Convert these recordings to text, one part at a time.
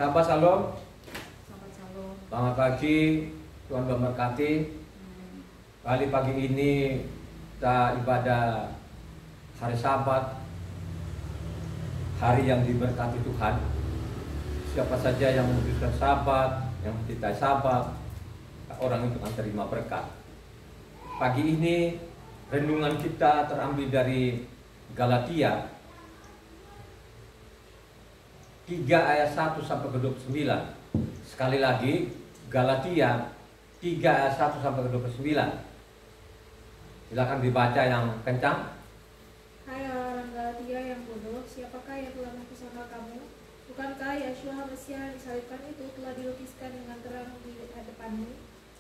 Sahabat Shalom, Selamat Shalom. selamat pagi, Tuhan memberkati. Kali pagi ini kita ibadah hari Sabat, hari yang diberkati Tuhan. Siapa saja yang memutuskan Sabat, yang mencintai Sabat, orang itu akan terima berkat. Pagi ini renungan kita terambil dari Galatia 3 ayat 1 sampai ke 29. Sekali lagi, Galatia 3 ayat 1 sampai ke 29. Silakan dibaca yang kencang. Hai orang Galatia yang bodoh, siapakah yang telah mempesona kamu? Bukankah Yeshua Mesias yang disalibkan itu telah dilukiskan dengan terang di hadapanmu?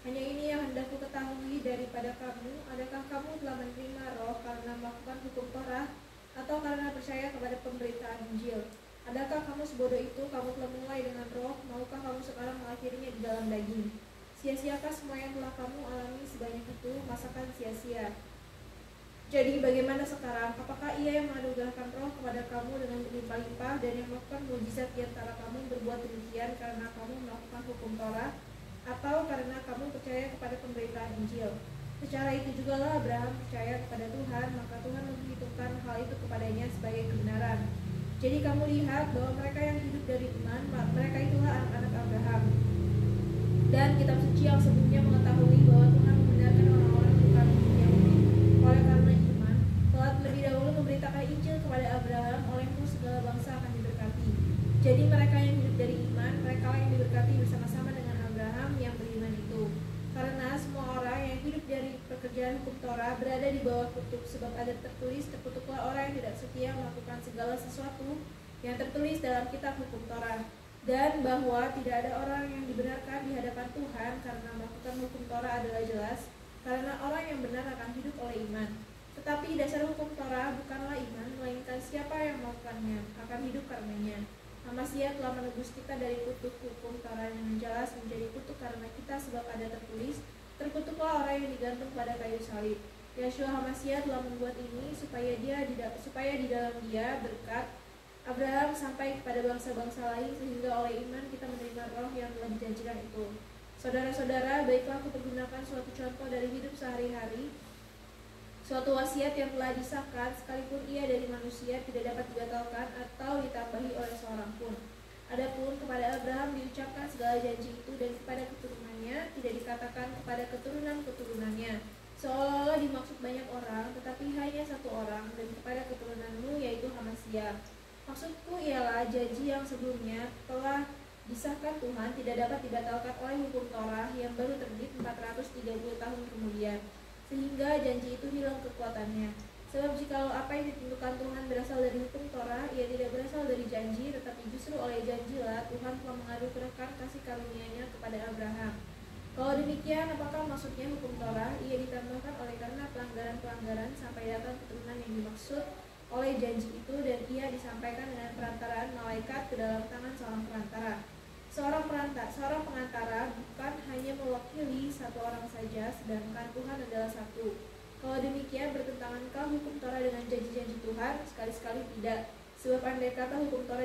Hanya ini yang hendak ku ketahui daripada kamu, adakah kamu telah menerima roh karena melakukan hukum Torah, atau karena percaya kepada pemberitaan Injil? Adakah kamu sebodoh itu, kamu telah mulai dengan roh, maukah kamu sekarang mengakhirinya di dalam daging? Sia-siakah semua yang telah kamu alami sebanyak itu, masakan sia-sia? Jadi bagaimana sekarang? Apakah ia yang menganugerahkan roh kepada kamu dengan berlimpah-limpah dan yang melakukan mukjizat di antara kamu berbuat demikian karena kamu melakukan hukum Torah, atau karena kamu percaya kepada pemberitaan Injil? Secara itu jugalah Abraham percaya kepada Tuhan, maka Tuhan menghitungkan hal itu kepadanya sebagai kebenaran. Jadi kamu lihat bahwa mereka yang hidup dari iman, mereka itulah anak-anak Abraham. Dan kitab suci yang sebelumnya mengetahui bahwa Tuhan membenarkan orang-orang bukan Yahudi oleh karena iman, telah lebih dahulu memberitakan Injil kepada Abraham, olehmu segala bangsa akan diberkati. Jadi mereka yang hidup dari iman, mereka yang diberkati bersama-sama dengan Abraham yang beriman itu. Karena semua orang yang hidup dari pekerjaan hukum Torah berada di bawah kutuk, sebab ada tertulis, terkutuklah orang yang tidak setia melakukan segala sesuatu yang tertulis dalam kitab hukum Torah. Dan bahwa tidak ada orang yang dibenarkan di hadapan Tuhan karena melakukan hukum Torah adalah jelas, karena orang yang benar akan hidup oleh iman. Tetapi dasar hukum Torah bukanlah iman, melainkan siapa yang melakukannya akan hidup karenanya. Mesias telah menebus kita dari kutuk hukum Torah yang jelas menjadi kutuk karena kita, sebab ada tertulis, terkutuklah orang yang digantung pada kayu salib. Yeshua Mesias telah membuat ini supaya di dalam Dia berkat Abraham sampai kepada bangsa-bangsa lain, sehingga oleh iman kita menerima roh yang telah dijanjikan itu. Saudara-saudara, baiklah aku pergunakan suatu contoh dari hidup sehari-hari, suatu wasiat yang telah disahkan, sekalipun ia dari manusia, tidak dapat dibatalkan atau ditambahi oleh seorang pun. Adapun kepada Abraham diucapkan segala janji itu, dan kepada keturunannya tidak dikatakan kepada keturunan-keturunannya, seolah-olah dimaksud banyak orang, tetapi hanya satu orang, dan kepada keturunanmu, yaitu Mesias. Maksudku ialah janji yang sebelumnya telah disahkan Tuhan tidak dapat dibatalkan oleh hukum Torah yang baru terbit 430 tahun kemudian, sehingga janji itu hilang kekuatannya. Sebab jikalau apa yang ditentukan Tuhan berasal dari hukum Torah, ia tidak berasal dari janji, tetapi justru oleh janjilah Tuhan telah menganugerahkan kasih karunia-Nya kepada Abraham. Kalau demikian, apakah maksudnya hukum Torah? Ia ditambahkan oleh karena pelanggaran-pelanggaran sampai datang keturunan yang dimaksud oleh janji itu, dan ia disampaikan dengan perantaraan malaikat ke dalam tangan seorang perantara. Seorang pengantara bukan hanya mewakili satu orang saja, sedangkan Tuhan adalah satu. Kalau demikian, bertentangankah hukum Torah dengan janji-janji Tuhan? Sekali-sekali tidak. Sebab andai kata hukum Torah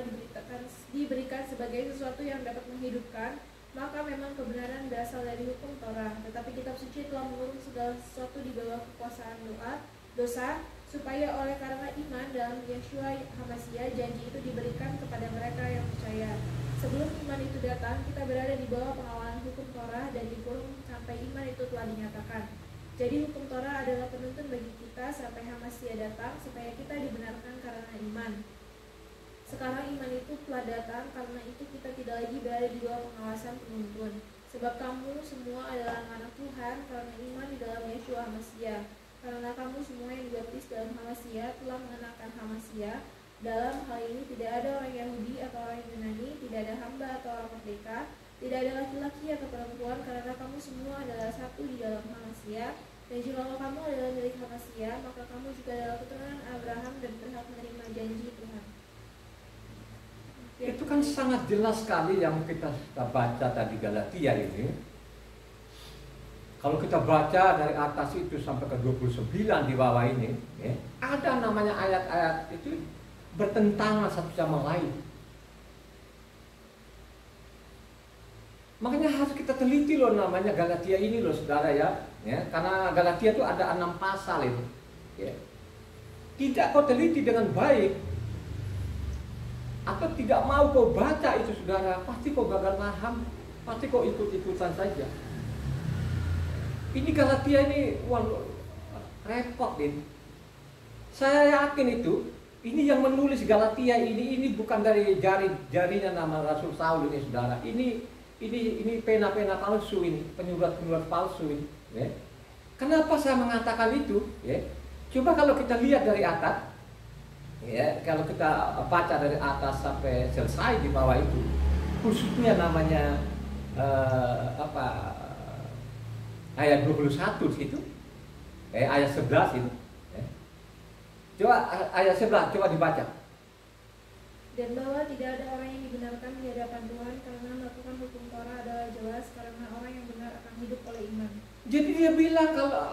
diberikan sebagai sesuatu yang dapat menghidupkan, maka memang kebenaran berasal dari hukum Torah. Tetapi kitab suci telah mengurung segala sesuatu di bawah kekuasaan dosa, supaya oleh karena iman dalam Yeshua Mesias, janji itu diberikan kepada mereka yang percaya. Sebelum iman itu datang, kita berada di bawah pengawalan hukum Torah dan dikurung sampai iman itu telah dinyatakan. Jadi hukum Torah adalah penuntun bagi kita sampai Mesias datang, supaya kita dibenarkan karena iman. Sekarang iman itu telah datang, karena itu kita tidak lagi berada di bawah pengawasan penuntun. Sebab kamu semua adalah anak Tuhan karena iman di dalam Yeshua Mesias. Karena kamu semua yang dibaptis dalam Mesias telah mengenakan Mesias. Dalam hal ini tidak ada orang Yahudi atau orang Yunani, tidak ada hamba atau orang merdeka, tidak ada laki-laki atau perempuan, karena kamu semua adalah satu di dalam Mesias. Dan jika kamu adalah milik Mesias, maka kamu juga adalah keturunan Abraham dan berhak menerima janji Tuhan. Itu kan sangat jelas sekali yang kita baca tadi Galatia ini. Kalau kita baca dari atas itu sampai ke 29 di bawah ini, ya, ada namanya ayat-ayat itu bertentangan satu sama lain. Makanya harus kita teliti loh namanya Galatia ini loh saudara ya. Karena Galatia itu ada 6 pasal itu. Ya. Tidak kau teliti dengan baik, atau tidak mau kau baca itu saudara, pasti kau gagal paham, pasti kau ikut-ikutan saja. Ini Galatia ini, wah, repot ini. Saya yakin itu, ini yang menulis Galatia ini bukan dari jarinya nama Rasul Saul ini saudara. Ini pena-pena palsu ini, penyurat-penyurat palsu ini. Ya. Kenapa saya mengatakan itu? Ya. Coba kalau kita lihat dari atas, ya, kalau kita baca dari atas sampai selesai di bawah itu, khususnya namanya ayat 21 situ, ayat 11 itu. Ya. Coba ayat 11 coba dibaca. Dan bahwa tidak ada orang yang dibenarkan di hadapan Tuhan karena melakukan hukum Torah adalah jelas, karena orang yang benar akan hidup oleh iman. Jadi dia bilang kalau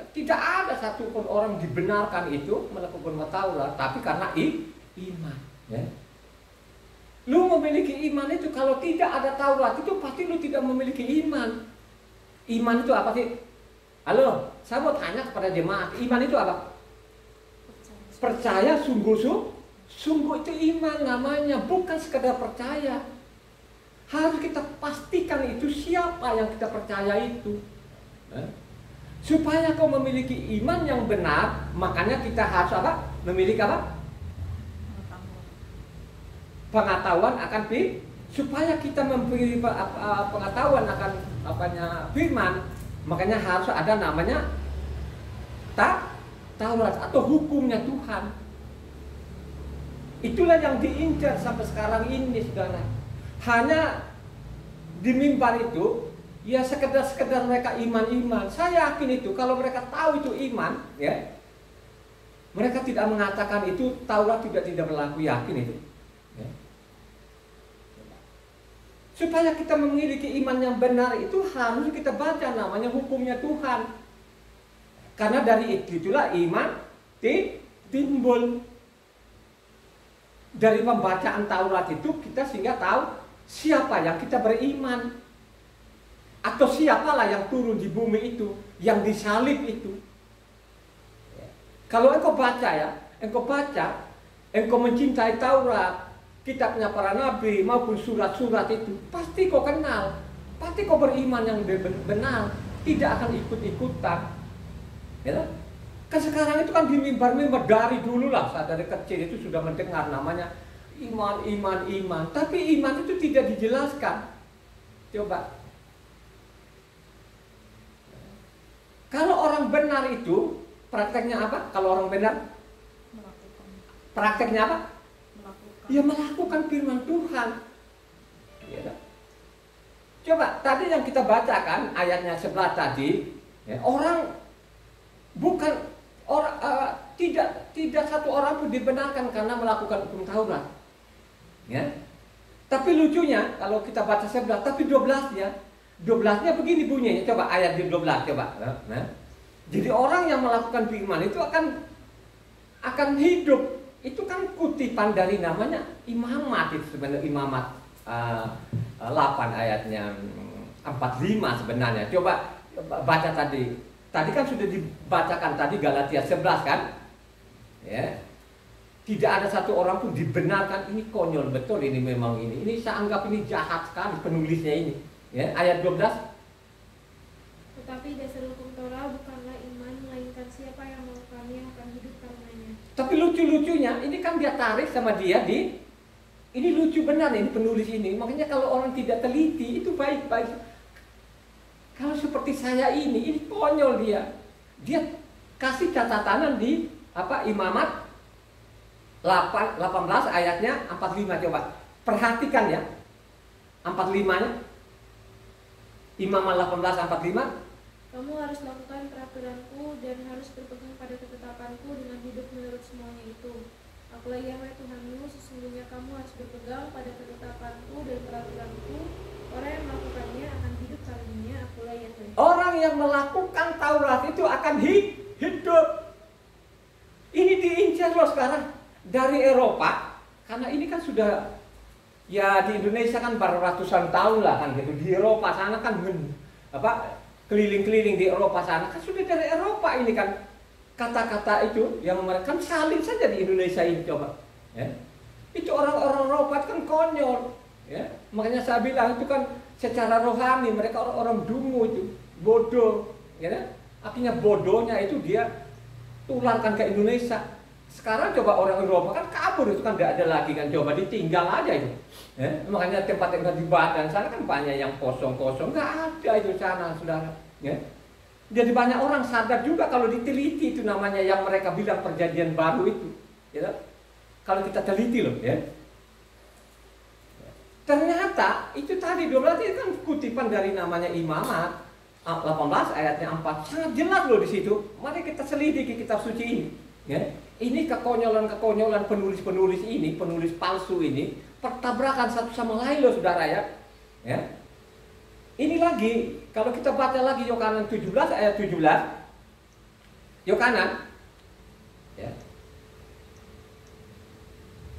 tidak ada satupun orang dibenarkan itu melakukan Taurat, tapi karena iman. Ya. Lu memiliki iman itu, kalau tidak ada Taurat itu pasti lu tidak memiliki iman. Iman itu apa sih? Halo, saya mau tanya kepada jemaat, iman itu apa? Percaya sungguh itu iman namanya, bukan sekedar percaya. Harus kita pastikan itu siapa yang kita percaya itu. Supaya kau memiliki iman yang benar, makanya kita harus apa? Memiliki apa? Pengetahuan akan supaya kita memiliki pengetahuan akan firman, makanya harus ada namanya Taurat atau hukumnya Tuhan. Itulah yang diincar sampai sekarang ini saudara. Hanya di mimbar itu ya sekedar mereka iman. Saya yakin itu kalau mereka tahu itu iman, ya, mereka tidak mengatakan itu Taurat tidak berlaku, yakin itu. Ya. Supaya kita memiliki iman yang benar itu harus kita baca namanya hukumnya Tuhan. Karena dari itulah iman timbul. Dari pembacaan Taurat itu kita sehingga tahu siapa yang kita beriman, atau siapalah yang turun di bumi itu, yang disalib itu. Kalau engkau baca ya, engkau mencintai Taurat, kitabnya para nabi maupun surat-surat itu, pasti kau kenal, pasti kau beriman yang benar, tidak akan ikut-ikutan. Ya? Kan sekarang itu kan di mimbar-mimbar dari dulu lah, saat dari kecil itu sudah mendengar namanya iman. Tapi iman itu tidak dijelaskan. Coba. Kalau orang benar itu, prakteknya apa? Kalau orang benar? Melakukan. Prakteknya apa? Melakukan. Ya melakukan firman Tuhan. Ya. Coba, tadi yang kita bacakan, ayatnya 11 tadi, ya, tidak satu orang pun dibenarkan karena melakukan hukum Taurat. Ya. Tapi lucunya kalau kita baca 11, tapi 12-nya begini bunyinya. Coba ayat di 12 coba. Nah. Jadi orang yang melakukan firman itu akan hidup. Itu kan kutipan dari namanya imamat itu sebenarnya, imamat 8 ayatnya 45 sebenarnya. Coba baca tadi. Tadi kan sudah dibacakan tadi Galatia 11 kan? Ya. Tidak ada satu orang pun dibenarkan. Ini konyol betul ini memang ini. Ini saya anggap ini jahat sekali penulisnya ini. Ya, ayat 12. Tetapi dasar hukum Torah bukanlah iman, melainkan siapa yang melakukannya akan hidup karenanya. Tapi lucu-lucunya ini kan dia tarik sama dia ini lucu benar ini penulis ini. Makanya kalau orang tidak teliti itu baik-baik. Kalau seperti saya ini konyol dia. Dia kasih catatanan di Imamat 18 ayatnya 45 coba. Perhatikan ya. 45-nya. Imamat 18 45. Kamu harus lakukan peraturanku dan harus berpegang pada ketetapanku dengan hidup menurut semuanya itu. Akulah Yahweh Tuhanmu, sesungguhnya kamu harus berpegang pada ketetapanku dan peraturanku. Orang yang melakukannya akan hidup karenanya. Akulah Yahweh. Orang yang melakukan Taurat itu akan hidup. Ini diincar loh sekarang dari Eropa, karena ini kan sudah Ya di Indonesia kan baru ratusan tahun lah kan gitu. Di Eropa sana kan keliling-keliling di Eropa sana kan sudah dari Eropa ini kan kata-kata itu yang mereka kan salin saja di Indonesia ini coba. Ya. Itu orang-orang Eropa itu kan konyol. Ya. Makanya saya bilang itu kan secara rohani mereka orang-orang dungu itu, bodoh. Ya. Artinya bodohnya itu dia tularkan ke Indonesia. Sekarang coba orang Eropa kan kabur itu kan tidak ada lagi kan, coba ditinggal aja itu. Ya, makanya tempat-tempat di Badan sana kan banyak yang kosong-kosong, nggak ada itu sana, saudara. Ya. Jadi banyak orang sadar juga kalau diteliti itu namanya yang mereka bilang perjanjian baru itu. Ya. Kalau kita teliti loh, ya. Ternyata itu tadi 12 itu kan kutipan dari namanya Imamat 18 ayatnya 4 sangat jelas loh di situ. Mari kita selidiki kitab suci ini. Ya. Ini kekonyolan-kekonyolan penulis-penulis ini, penulis palsu ini, pertabrakan satu sama lain loh saudara ya. Ya. Ini lagi, kalau kita baca lagi Yohanan 17 ayat 17. Yohanan ya.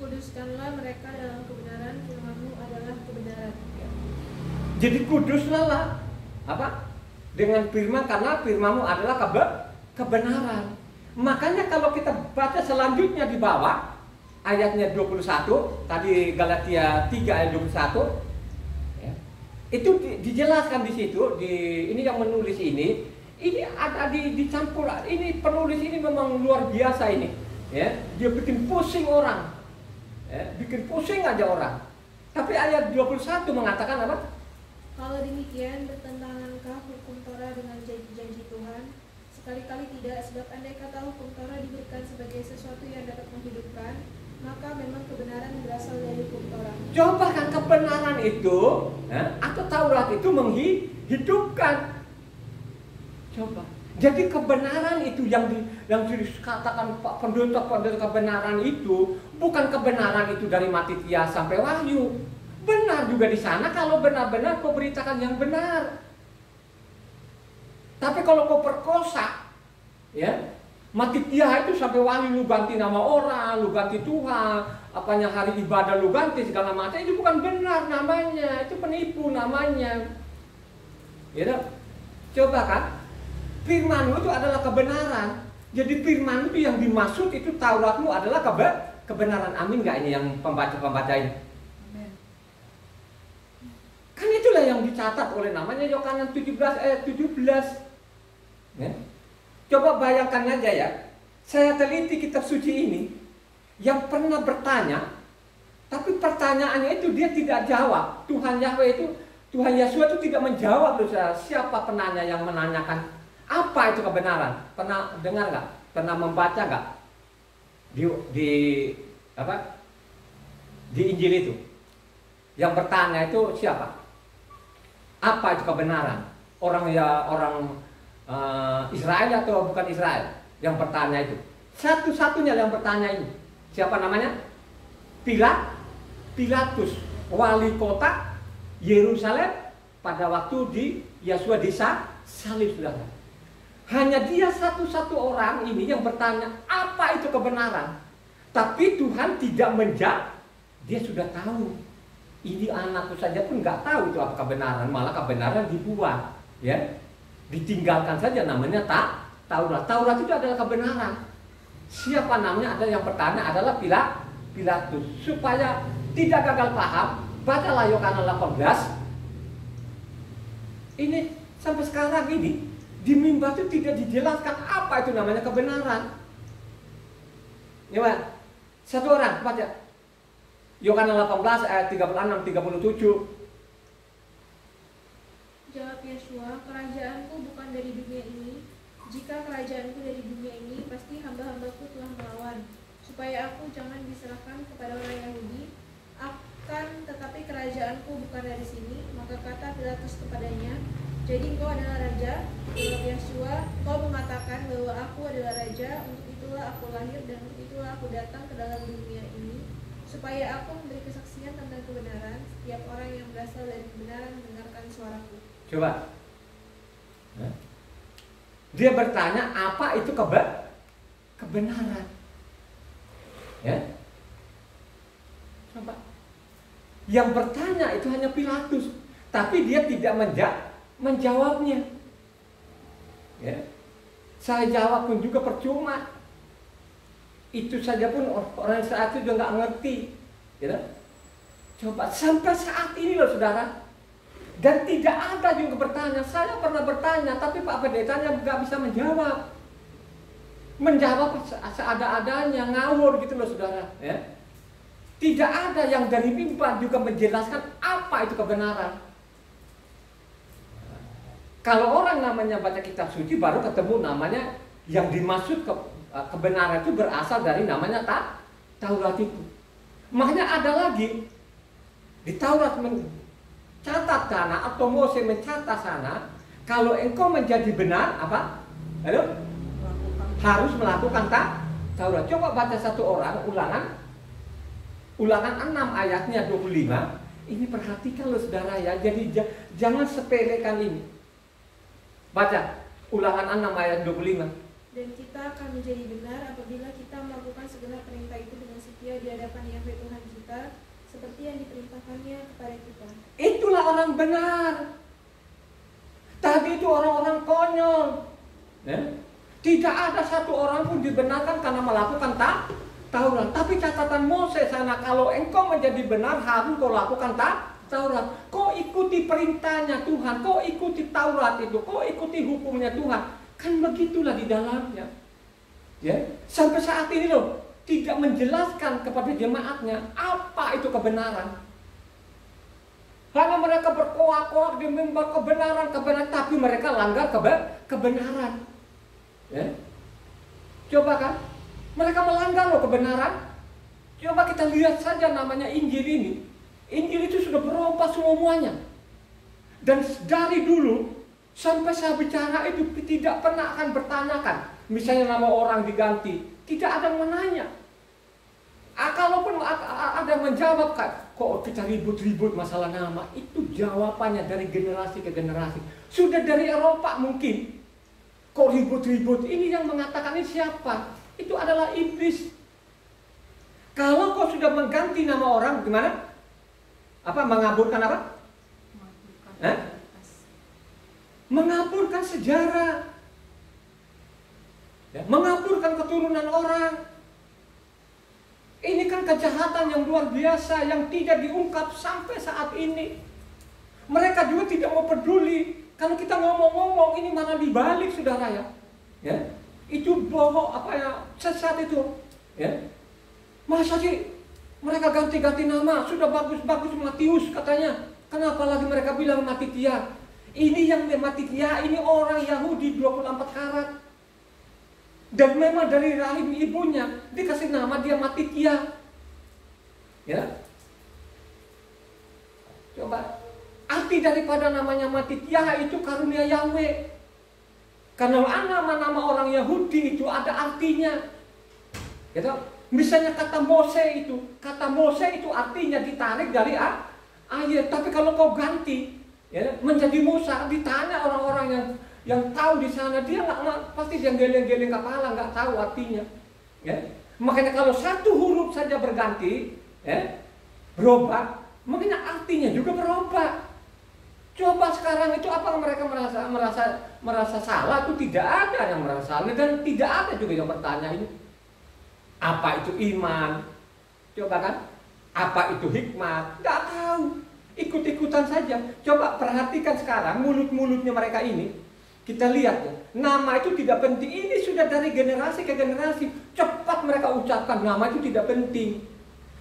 Kuduskanlah mereka dalam kebenaran, firman-Mu adalah kebenaran. Ya. Jadi kuduslah lah. Apa? Dengan firman, karena firman-Mu adalah kebenaran. Makanya kalau kita baca selanjutnya di bawah ayatnya 21, tadi Galatia 3 ayat 21 ya, itu dijelaskan di situ, ini yang menulis ini ada dicampur, ini penulis ini memang luar biasa ini ya, dia bikin pusing orang ya, bikin pusing aja orang. Tapi ayat 21 mengatakan apa? Kalau demikian bertentangankah hukum Torah dengan janji-janji Tuhan? Sekali-kali tidak, sebab andai kata hukum Torah diberikan sebagai sesuatu yang dapat menghidupkan, maka memang kebenaran berasal dari hukum Torah. Coba kan kebenaran itu atau Taurat itu menghidupkan. Coba. Jadi kebenaran itu yang dikatakan Pak pendeta kebenaran itu bukan kebenaran itu dari Matitia sampai Wahyu. Benar juga di sana kalau benar-benar kau beritakan yang benar. Tapi kalau kau perkosa, ya, Matitia itu sampai Wahyu lu ganti nama orang, lu ganti Tuhan, apanya hari ibadah lu ganti segala macam, itu bukan benar namanya, itu penipu namanya. Ya, coba kan, firman itu adalah kebenaran. Jadi firman itu yang dimaksud itu Tauratmu adalah kebenaran. Amin nggak ini yang pembaca ini? Amen. Kan itulah yang dicatat oleh namanya Yohanan 17 ayat 17. Ya. Coba bayangkan aja ya, saya teliti kitab suci ini, yang pernah bertanya, tapi pertanyaannya itu dia tidak jawab. Tuhan Yahweh itu, Tuhan Yesus itu tidak menjawab. Siapa penanya yang menanyakan apa itu kebenaran? Pernah dengar nggak? Pernah membaca nggak di apa? Di Injil itu? Yang bertanya itu siapa? Apa itu kebenaran? Orang Israel atau bukan Israel yang bertanya itu? Satu-satunya yang bertanya ini siapa namanya? Pilatus, wali kota Yerusalem pada waktu di Yesus disalib, saudara. Hanya dia satu-satu orang ini yang bertanya apa itu kebenaran. Tapi Tuhan tidak menjawab. Dia sudah tahu. Ini anakku saja pun nggak tahu itu apa kebenaran, malah kebenaran dibuat, ya. Ditinggalkan saja namanya Taurat. Taurat itu adalah kebenaran. Siapa namanya? Ada yang bertanya adalah Pilatus. Supaya tidak gagal paham, bacalah Yohanan 18. Ini sampai sekarang ini di mimbar itu tidak dijelaskan apa itu namanya kebenaran. Ya, satu orang baca Yohanan 18 ayat 36 37. Jawab Yeshua, kerajaanku bukan dari dunia ini. Jika kerajaanku dari dunia ini, pasti hamba-hambaku telah melawan, supaya aku jangan diserahkan kepada orang Yahudi. Akan tetapi kerajaanku bukan dari sini. Maka kata Pilatus kepadanya, jadi engkau adalah raja? Jawab Yeshua, kau mengatakan bahwa aku adalah raja. Untuk itulah aku lahir dan untuk itulah aku datang ke dalam dunia ini, supaya aku memberi kesaksian tentang kebenaran. Setiap orang yang berasal dari kebenaran mendengarkan suaraku. Coba. Dia bertanya apa itu kebenaran. Ya. Coba. Yang bertanya itu hanya Pilatus, tapi dia tidak menjawabnya. Ya. Saya jawab pun juga percuma. Itu saja pun orang saat itu juga nggak ngerti. Ya. Coba sampai saat ini loh saudara. Dan tidak ada juga bertanya. Saya pernah bertanya, tapi Pak Pendetanya nggak bisa menjawab. Menjawab seada-adanya, ngawur gitu loh saudara. Ya. Tidak ada yang dari mimbar juga menjelaskan apa itu kebenaran. Kalau orang namanya baca kitab suci baru ketemu namanya yang dimaksud kebenaran itu berasal dari namanya Taurat itu. Makanya ada lagi di Taurat mencatat sana atau Mose mencatat sana, kalau engkau menjadi benar apa? Halo? Harus melakukan Taurat. Coba baca satu orang Ulangan 6 ayatnya 25. Ini perhatikan loh saudara ya. Jadi jangan sepelekan ini. Baca Ulangan 6 ayat 25. Dan kita akan menjadi benar apabila kita melakukan segenap perintah itu dengan setia di hadapan Yahweh Tuhan kita, seperti yang diperintahkannya kepada kita. Itulah orang benar. Tadi itu orang-orang konyol. Ya? Tidak ada satu orang pun dibenarkan karena melakukan Taurat. Tapi catatan Mose sana, kalau engkau menjadi benar harus kau lakukan Taurat. Kau ikuti perintahnya Tuhan, kau ikuti Taurat itu, kau ikuti hukumnya Tuhan. Kan begitulah di dalamnya. Ya, sampai saat ini loh tidak menjelaskan kepada jemaatnya apa itu kebenaran. Hanya mereka berkoak-koak di mimbar kebenaran, tapi mereka langgar kebenaran. Ya. Coba kan, mereka melanggar loh kebenaran. Coba kita lihat saja namanya Injil ini. Injil itu sudah berubah semuanya. Dan dari dulu sampai saya bicara itu tidak pernah akan bertanyakan. Misalnya nama orang diganti, tidak ada yang menanya. Kalaupun ada menjawab, kok kita ribut-ribut masalah nama, itu jawabannya dari generasi ke generasi. Sudah dari Eropa mungkin. Kok ribut-ribut? Ini yang mengatakan ini siapa? Itu adalah iblis. Kalau kau sudah mengganti nama orang, gimana? Apa? Mengaburkan apa? Mengaburkan sejarah. Ya, mengaburkan keturunan orang. Ini kan kejahatan yang luar biasa yang tidak diungkap sampai saat ini. Mereka juga tidak mau peduli. Kalau kita ngomong-ngomong ini malah dibalik saudara ya. Ya. Itu bohong apa ya? Sesat itu. Ya. Masa sih mereka ganti-ganti nama, sudah bagus-bagus Matius katanya. Kenapa lagi mereka bilang Matitia? Ini yang Matitia ini orang Yahudi 24 karat. Dan memang dari rahim ibunya dikasih nama dia Matitia. Ya. Coba arti daripada namanya Matitia itu karunia Yahweh. Karena nama-nama orang Yahudi itu ada artinya. Gitu. Misalnya kata Mose itu artinya ditarik dari ayat. Tapi kalau kau ganti ya, menjadi Musa, ditanya orang-orang yang tahu di sana, dia nggak pasti dia geleng-geleng kepala, nggak tahu artinya. Ya. Makanya kalau satu huruf saja berganti, ya, berubah, makanya artinya juga berubah. Coba sekarang itu apa mereka merasa salah? Itu tidak ada yang merasa salah dan tidak ada juga yang bertanya ini. Apa itu iman? Coba kan? Apa itu hikmat? Nggak tahu. Ikut-ikutan saja. Coba perhatikan sekarang mulut-mulutnya mereka ini. Kita lihat ya. Nama itu tidak penting. Ini sudah dari generasi ke generasi. Cepat mereka ucapkan nama itu tidak penting.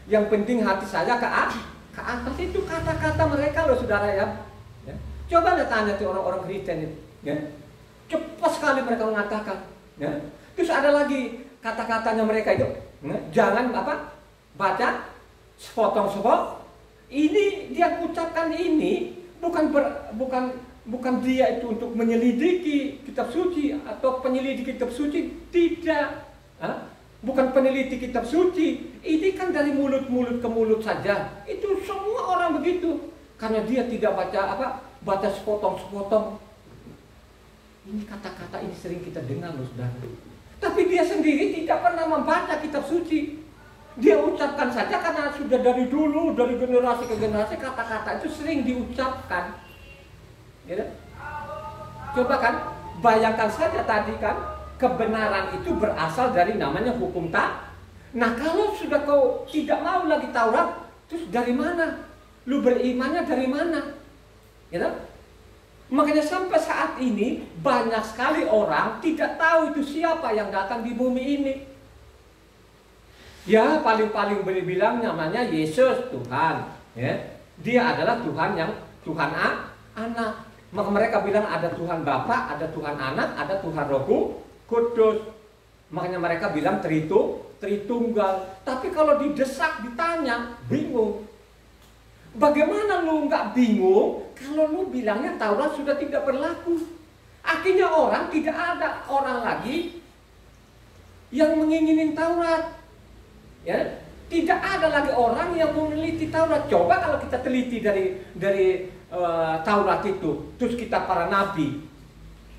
Yang penting hati saya ke atas. Itu kata-kata mereka loh saudara ya. Coba lihat tanya tuh orang-orang Kristen itu. Ya. Cepat sekali mereka mengatakan. Ya. Terus ada lagi kata-katanya mereka itu, jangan apa baca sepotong-sepotong. Ini dia ucapkan ini bukan dia itu untuk menyelidiki kitab suci atau penyelidik kitab suci, tidak. Bukan peneliti kitab suci. Ini kan dari mulut-mulut ke mulut saja. Itu semua orang begitu karena dia tidak baca sepotong-sepotong. Ini kata-kata ini sering kita dengar loh saudara. Tapi dia sendiri tidak pernah membaca kitab suci. Dia ucapkan saja karena sudah dari dulu, dari generasi ke generasi kata-kata itu sering diucapkan. Ya. Coba kan, bayangkan saja tadi kan, kebenaran itu berasal dari namanya hukum tak. Nah kalau sudah kau tidak mau lagi Taurat, terus dari mana? Lu berimannya dari mana? Ya. Makanya sampai saat ini banyak sekali orang tidak tahu itu siapa yang datang di bumi ini. Ya paling-paling bilang namanya Yesus Tuhan, ya. Dia adalah Tuhan yang Tuhan anak. Maka mereka bilang ada Tuhan Bapa, ada Tuhan Anak, ada Tuhan Roh Kudus. Makanya mereka bilang Tritunggal. Tapi kalau didesak ditanya bingung. Bagaimana lu nggak bingung kalau lu bilangnya Taurat sudah tidak berlaku? Akhirnya orang tidak ada orang lagi yang menginginin Taurat. Ya, tidak ada lagi orang yang meneliti Taurat. Coba kalau kita teliti dari Taurat itu, terus kita para nabi,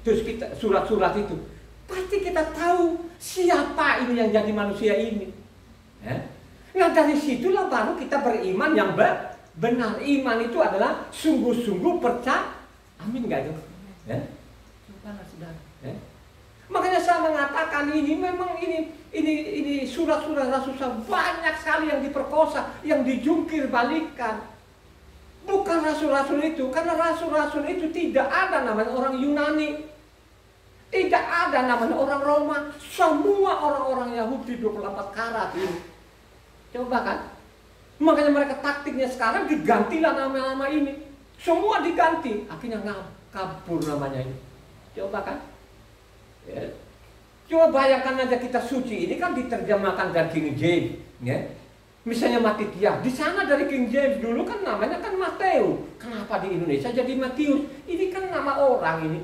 terus kita surat-surat itu, pasti kita tahu siapa ini yang jadi manusia ini. Ya. Nah dari situlah baru kita beriman yang benar. Iman itu adalah sungguh-sungguh percaya. Amin nggak itu? Ya. Coba saudara. Ya. Makanya saya mengatakan ini memang ini surat-surat Rasul banyak sekali yang diperkosa, yang dijungkir balikan. Bukan rasul-rasul itu, karena rasul-rasul itu tidak ada namanya orang Yunani, tidak ada namanya orang Roma, semua orang-orang Yahudi 24 karat ini. Coba kan? Makanya mereka taktiknya sekarang digantilah nama-nama ini, semua diganti, akhirnya kabur namanya ini. Coba kan? Ya. Coba bayangkan aja kita suci ini kan diterjemahkan dari King James, ya. Misalnya Matitia, di sana dari King James dulu kan namanya kan Mateo. Kenapa di Indonesia jadi Matius? Ini kan nama orang ini.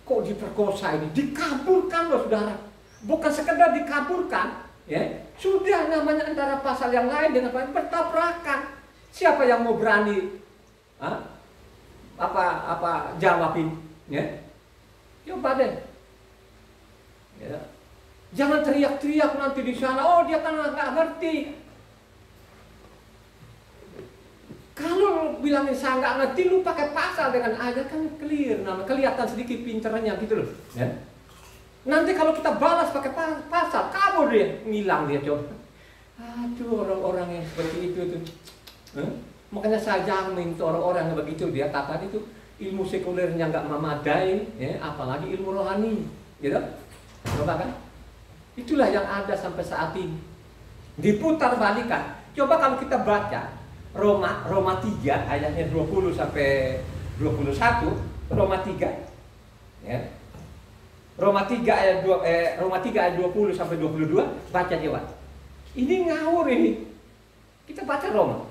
Kok diperkosa ini? Dikaburkan loh saudara. Bukan sekedar dikaburkan, ya. Sudah namanya antara pasal yang lain dengan lain bertabrakan. Siapa yang mau berani? Jawabin, ya? Coba deh. Ya. Jangan teriak-teriak nanti di sana. Oh dia kan nggak ngerti. Kalau bilangin saya nggak ngerti, lu pakai pasal dengan ayat kan clear, kelihatan sedikit pinternya gitu loh. Ya. Nanti kalau kita balas pakai pasal, kabur dia, ngilang dia coba. Aduh orang-orang yang seperti itu tuh. Makanya saya jamin tuh orang-orang yang begitu dia kata itu ilmu sekulernya nggak memadai, ya, apalagi ilmu rohani, gitu. Coba kan? Itulah yang ada sampai saat ini. Diputar balikan. Coba kalau kita baca Roma 3 ayatnya 20 sampai 21, Roma 3. Ya. Roma 3 ayat 20 sampai 22, baca coba. Ini ngawur ini. Kita baca Roma.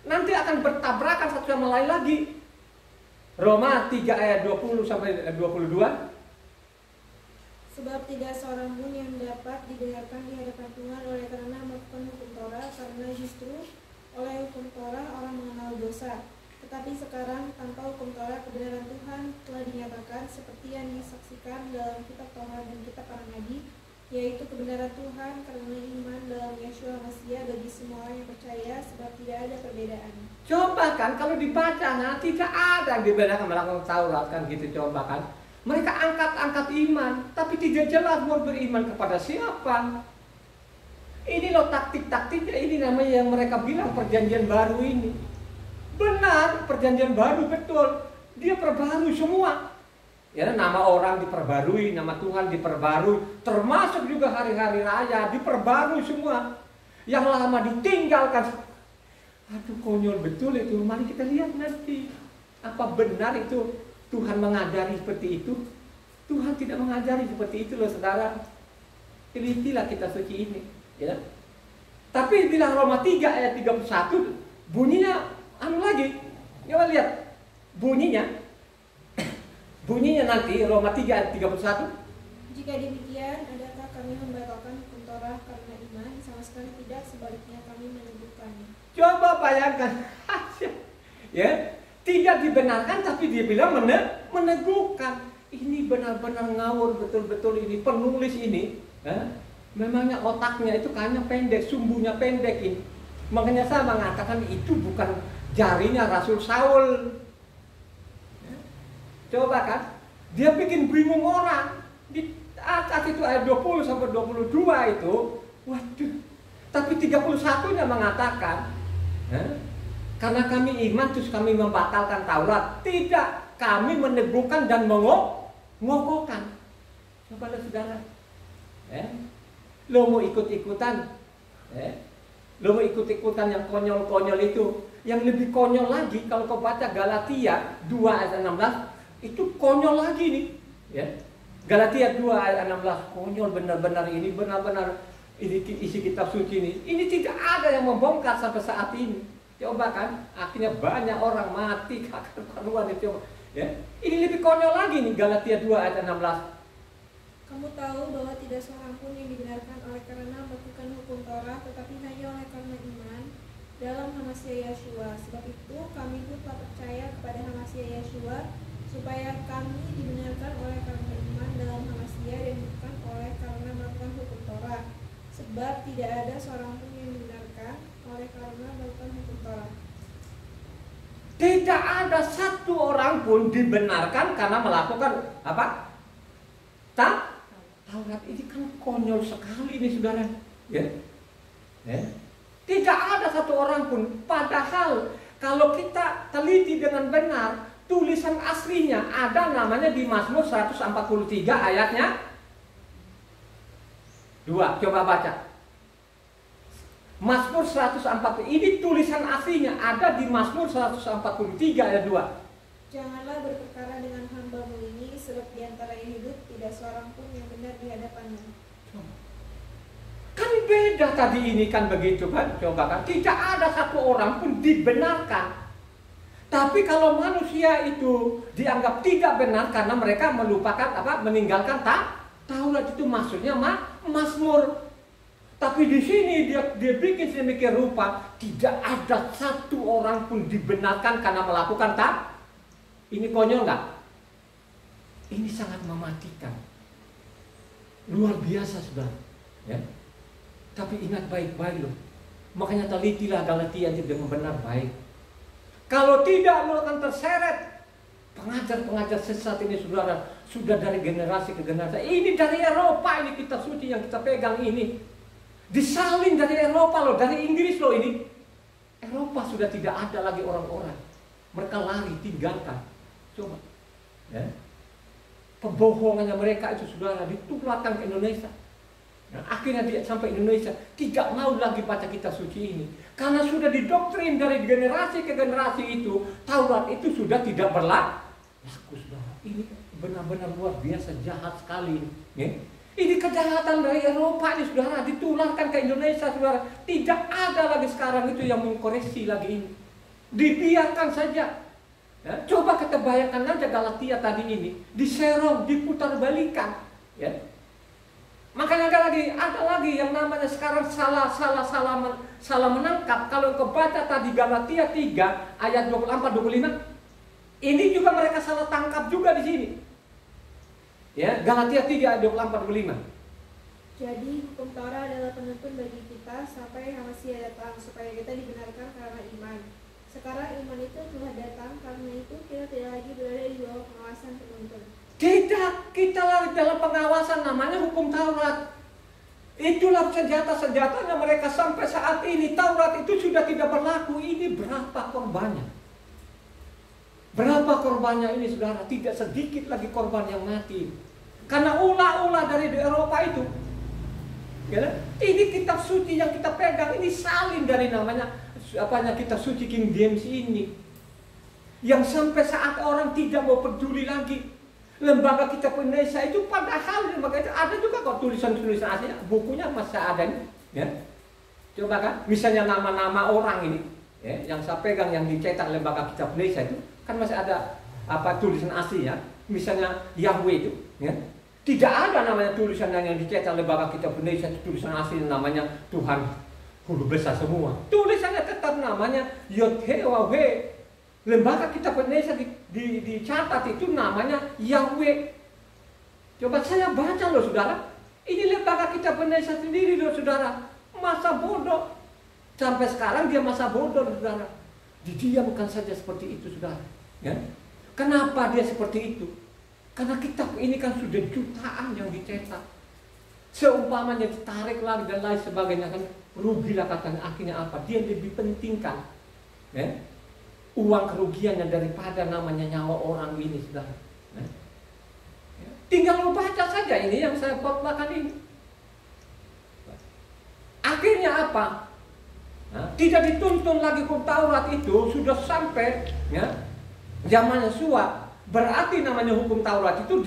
Nanti akan bertabrakan satu sama lain lagi. Roma 3 ayat 20 sampai 22. Sebab tidak seorang pun yang dapat dibenarkan di hadapan Tuhan oleh karena melakukan hukum Torah, karena justru oleh hukum Torah orang mengenal dosa. Tetapi sekarang tanpa hukum Torah kebenaran Tuhan telah dinyatakan seperti yang disaksikan dalam kitab Torah dan kitab para nabi, yaitu kebenaran Tuhan karena iman dalam Yeshua Masiya bagi semua orang yang percaya, sebab tidak ada perbedaan. Coba kan kalau dibaca tidak ada yang dibedakan melakukan Taurat kan gitu, coba kan. Mereka angkat iman, tapi tidak jelas mau beriman kepada siapa. Ini loh taktik-taktiknya, ini namanya yang mereka bilang perjanjian baru ini. Benar, perjanjian baru betul. Dia perbarui semua. Ya, nama orang diperbarui, nama Tuhan diperbarui, termasuk juga hari-hari raya diperbarui semua. Yang lama ditinggalkan. Aduh konyol betul itu. Mari kita lihat nanti. Apa benar itu Tuhan mengajari seperti itu? Tuhan tidak mengajari seperti itu loh saudara. Telitilah kita suci ini, ya. Tapi bilang Roma 3 ayat 31 bunyinya lagi. Coba lihat bunyinya. Bunyinya nanti Roma 3 ayat 31. Jika demikian, adakah kami membatalkan hukum Torah karena iman? Sama sekali tidak, sebaliknya kami meneguhkannya. Coba bayangkan. Ya. Tidak dibenarkan tapi dia bilang meneguhkan. Ini benar-benar ngawur betul-betul ini penulis ini. Memangnya otaknya itu kayaknya pendek, sumbunya pendek ini. Makanya saya mengatakan itu bukan jarinya Rasul Saul. Coba kan, dia bikin bingung orang. Di atas itu ayat 20 sampai 22 itu, waduh. Tapi 31-nya mengatakan, karena kami iman terus kami membatalkan Taurat. Tidak, kami meneguhkan dan mengokohkan. Coba saudara, lo mau ikut-ikutan, lo mau ikut-ikutan yang konyol-konyol itu. Yang lebih konyol lagi kalau kau baca Galatia 2 ayat 16, itu konyol lagi nih, ya. Galatia 2 ayat 16, konyol benar-benar ini, benar-benar ini isi kitab suci ini. Ini tidak ada yang membongkar sampai saat ini. Coba kan, akhirnya banyak orang mati karena karuan itu. Ya. Ini lebih konyol lagi nih, Galatia 2 ayat 16. Kamu tahu bahwa tidak seorang pun yang dibenarkan oleh karena melakukan hukum Taurat, tetapi hanya oleh karena iman dalam Hamasia Yeshua. Sebab itu kami pun telah percaya kepada Hamasia Yeshua, supaya kami dibenarkan oleh karena iman dalam Hamasia dan bukan oleh karena melakukan hukum Taurat. Sebab tidak ada seorang pun yang dibenarkan oleh karena melakukan hukum Taurat. Tidak ada satu orang pun dibenarkan karena melakukan apa? Taurat. Ini kan konyol sekali ini saudara. Ya. Tidak ada satu orang pun. Padahal kalau kita teliti dengan benar, tulisan aslinya ada namanya di Mazmur 143 ayatnya 2. Coba baca. Mazmur 143, ini tulisan aslinya ada di Mazmur 143 ayat 2. Janganlah berperkara dengan hamba-Mu ini, sebab di antara yang hidup tidak seorang pun yang benar di hadapan-Mu. Kan beda tadi ini kan begitu kan. Coba kan, tidak ada satu orang pun dibenarkan. Tapi kalau manusia itu dianggap tidak benar karena mereka melupakan apa? Meninggalkan Taurat, itu maksudnya Mazmur. Tapi di sini dia bikin sedemikian rupa, tidak ada satu orang pun dibenarkan karena melakukan Ini konyol nggak? Ini sangat mematikan. Luar biasa saudara. Ya. Tapi ingat baik-baik loh. Makanya telitilah Galatia dengan benar baik. Kalau tidak lo akan terseret. Pengajar-pengajar sesat ini saudara, sudah dari generasi ke generasi. Ini dari Eropa ini kitab suci yang kita pegang ini. Disalin dari Eropa loh, dari Inggris loh ini. Eropa sudah tidak ada lagi orang-orang. Mereka lari, tinggalkan. Coba. Ya. Pembohongannya mereka itu saudara ditularkan ke Indonesia. Nah, akhirnya dia sampai Indonesia tidak mau lagi baca kitab suci ini. Karena sudah didoktrin dari generasi ke generasi itu, Taurat itu sudah tidak berlaku. Saudara, ini benar-benar luar biasa jahat sekali. Ya. Ini kejahatan dari Eropa ini saudara ditularkan ke Indonesia saudara. Tidak ada lagi sekarang itu yang mengkoreksi lagi ini. Dibiarkan saja. Ya, coba kita bayangkan aja Galatia tadi ini diserong, diputar balikan. Ya. Makanya ada lagi yang namanya sekarang salah menangkap. Kalau kau baca tadi Galatia 3 ayat 24-25, ini juga mereka salah tangkap juga di sini. Ya, Galatia 3 ayat 24-25. Jadi hukum Taurat adalah penuntun bagi kita sampai Hamasia datang, supaya kita dibenarkan karena iman. Sekarang iman itu telah datang, karena itu kita tidak lagi berada di bawah pengawasan penuntun. Tidak, kita lagi dalam pengawasan namanya hukum Taurat. Itulah senjata-senjatanya mereka sampai saat ini. Taurat itu sudah tidak berlaku. Ini berapa korbannya? Berapa korbannya ini saudara? Tidak sedikit lagi korban yang mati. Karena ulah-ulah dari Eropa itu. Ya, ini kitab suci yang kita pegang. Ini salin dari namanya kitab suci King James ini. Yang sampai saat orang tidak mau peduli lagi. Lembaga kitab Indonesia itu padahal lembaga itu ada juga kok tulisan-tulisan aslinya, bukunya masih ada nih, ya. Coba kan, misalnya nama-nama orang ini, ya, yang saya pegang yang dicetak lembaga kitab Indonesia itu kan masih ada tulisan aslinya, misalnya Yahweh itu, ya. Tidak ada namanya tulisan yang dicetak lembaga kitab Indonesia itu tulisan asli namanya Tuhan hulu besar semua. Tulisannya tetap namanya Yod-He-Wah-He. Lembaga kitab Indonesia dicatat itu namanya Yahweh. Coba saya baca loh saudara. Ini lembaga kitab Indonesia sendiri loh saudara. Masa bodoh. Sampai sekarang dia masa bodoh saudara. Didiamkan saja seperti itu saudara. Ya. Kenapa dia seperti itu? Karena kitab ini kan sudah jutaan yang dicetak. Seumpamanya ditarik lagi dan lain sebagainya kan rugilah katanya. Akhirnya apa? Dia lebih pentingkan uang kerugiannya daripada namanya nyawa orang ini saudara. Tinggal lu baca saja ini yang saya khotbahkan ini. Akhirnya apa? Tidak dituntun lagi hukum Taurat itu sudah sampai zamannya Yosua. Berarti namanya hukum Taurat itu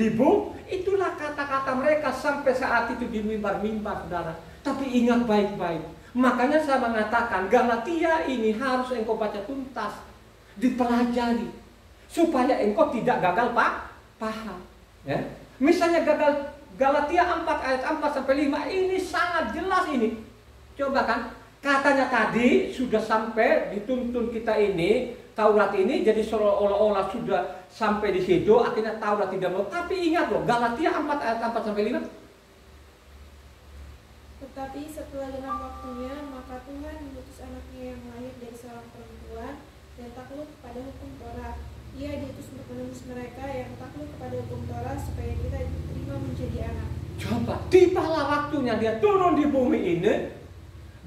itulah kata-kata mereka sampai saat itu di mimbar-mimbar saudara. Tapi ingat baik-baik. Makanya saya mengatakan Galatia ini harus engkau baca tuntas, dipelajari supaya engkau tidak gagal paham. Ya. Misalnya gagal Galatia 4 ayat 4 sampai 5 ini sangat jelas ini. Coba kan, katanya tadi sudah sampai dituntun kita ini Taurat ini jadi seolah-olah sudah sampai di situ, akhirnya Taurat tidak mau. Tapi ingat loh, Galatia 4 ayat 4 sampai 5. Tetapi setelah dalam waktunya, maka Tuhan mengutus anaknya yang lahir dari seorang perempuan dan takluk kepada hukum Taurat. Ia diutus untuk menembus mereka yang takluk kepada hukum Taurat supaya kita diterima menjadi anak. Coba, tibalah waktunya dia turun di bumi ini,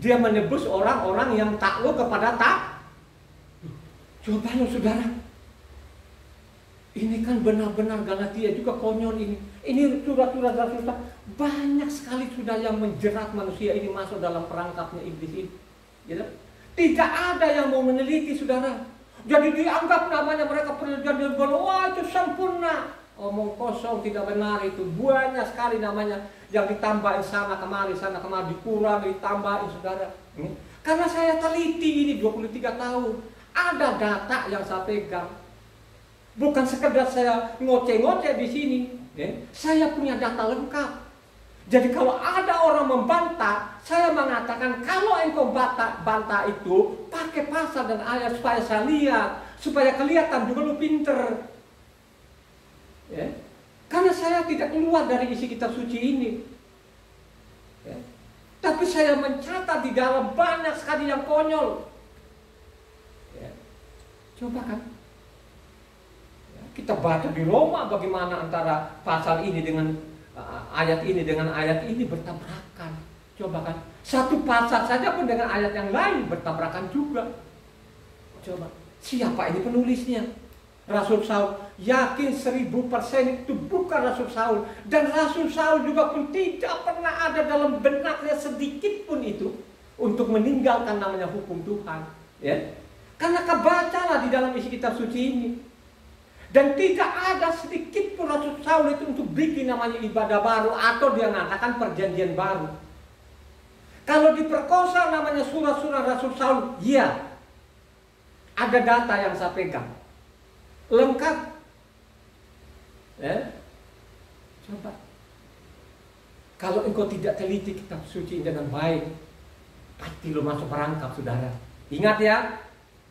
dia menebus orang-orang yang takluk kepada Coba loh saudara, ini kan benar-benar Galatia juga konyol ini. Ini surat-surat Rasul banyak sekali sudah yang menjerat manusia ini masuk dalam perangkapnya iblis ini. Gitu? Tidak ada yang mau meneliti saudara. Jadi dianggap namanya mereka perjanjian baru, wah itu sempurna. Omong kosong, tidak benar itu. Banyak sekali namanya yang ditambahin sana kemari, dikurang, ditambahin saudara. Karena saya teliti ini 23 tahun. Ada data yang saya pegang. Bukan sekedar saya ngoceh-ngoceh di sini. Saya punya data lengkap. Jadi kalau ada orang membantah, saya mengatakan kalau engkau bantah itu pakai pasal dan ayat supaya saya lihat, supaya kelihatan juga lu pinter. Karena saya tidak keluar dari isi kitab suci ini. Tapi saya mencatat di dalam banyak sekali yang konyol. Coba kan. Kita baca di Roma bagaimana antara pasal ini dengan ayat ini dengan ayat ini bertabrakan. Coba kan. Satu pasal saja pun dengan ayat yang lain bertabrakan juga. Coba. Siapa ini penulisnya? Rasul Saul. Yakin 1000% itu bukan Rasul Saul. Dan Rasul Saul juga pun tidak pernah ada dalam benaknya sedikit pun itu untuk meninggalkan namanya hukum Tuhan. Karena kebacalah di dalam isi kitab suci ini. Dan tidak ada sedikit pun Rasul Saul itu untuk bikin namanya ibadah baru atau dia mengatakan perjanjian baru. Kalau diperkosa namanya surah-surah Rasul Saul, ya. Ada data yang saya pegang. Lengkap. Coba. Kalau engkau tidak teliti kitab suci dengan baik, pasti lo masuk perangkap saudara. Ingat ya,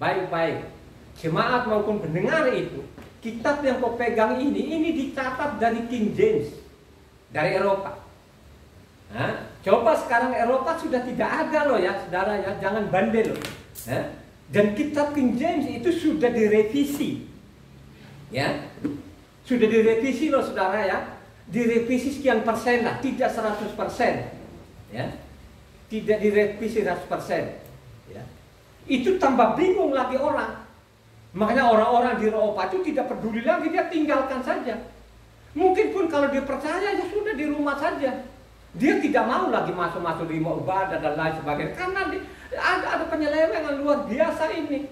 baik-baik. Jemaat maupun pendengar itu, kitab yang kau pegang ini dicatat dari King James, dari Eropa. Coba sekarang Eropa sudah tidak ada loh ya, saudara ya, jangan bandel loh. Dan kitab King James itu sudah direvisi, ya, sudah direvisi loh saudara ya, direvisi sekian persen lah, tidak 100%, ya, tidak direvisi 100%, ya. Itu tambah bingung lagi orang. Makanya orang-orang di Eropa itu tidak peduli lagi, dia tinggalkan saja. Mungkin pun kalau dia percaya ya sudah di rumah saja. Dia tidak mau lagi masuk-masuk di rumah ibadah dan lain sebagainya. Karena ada penyelewengan luar biasa ini.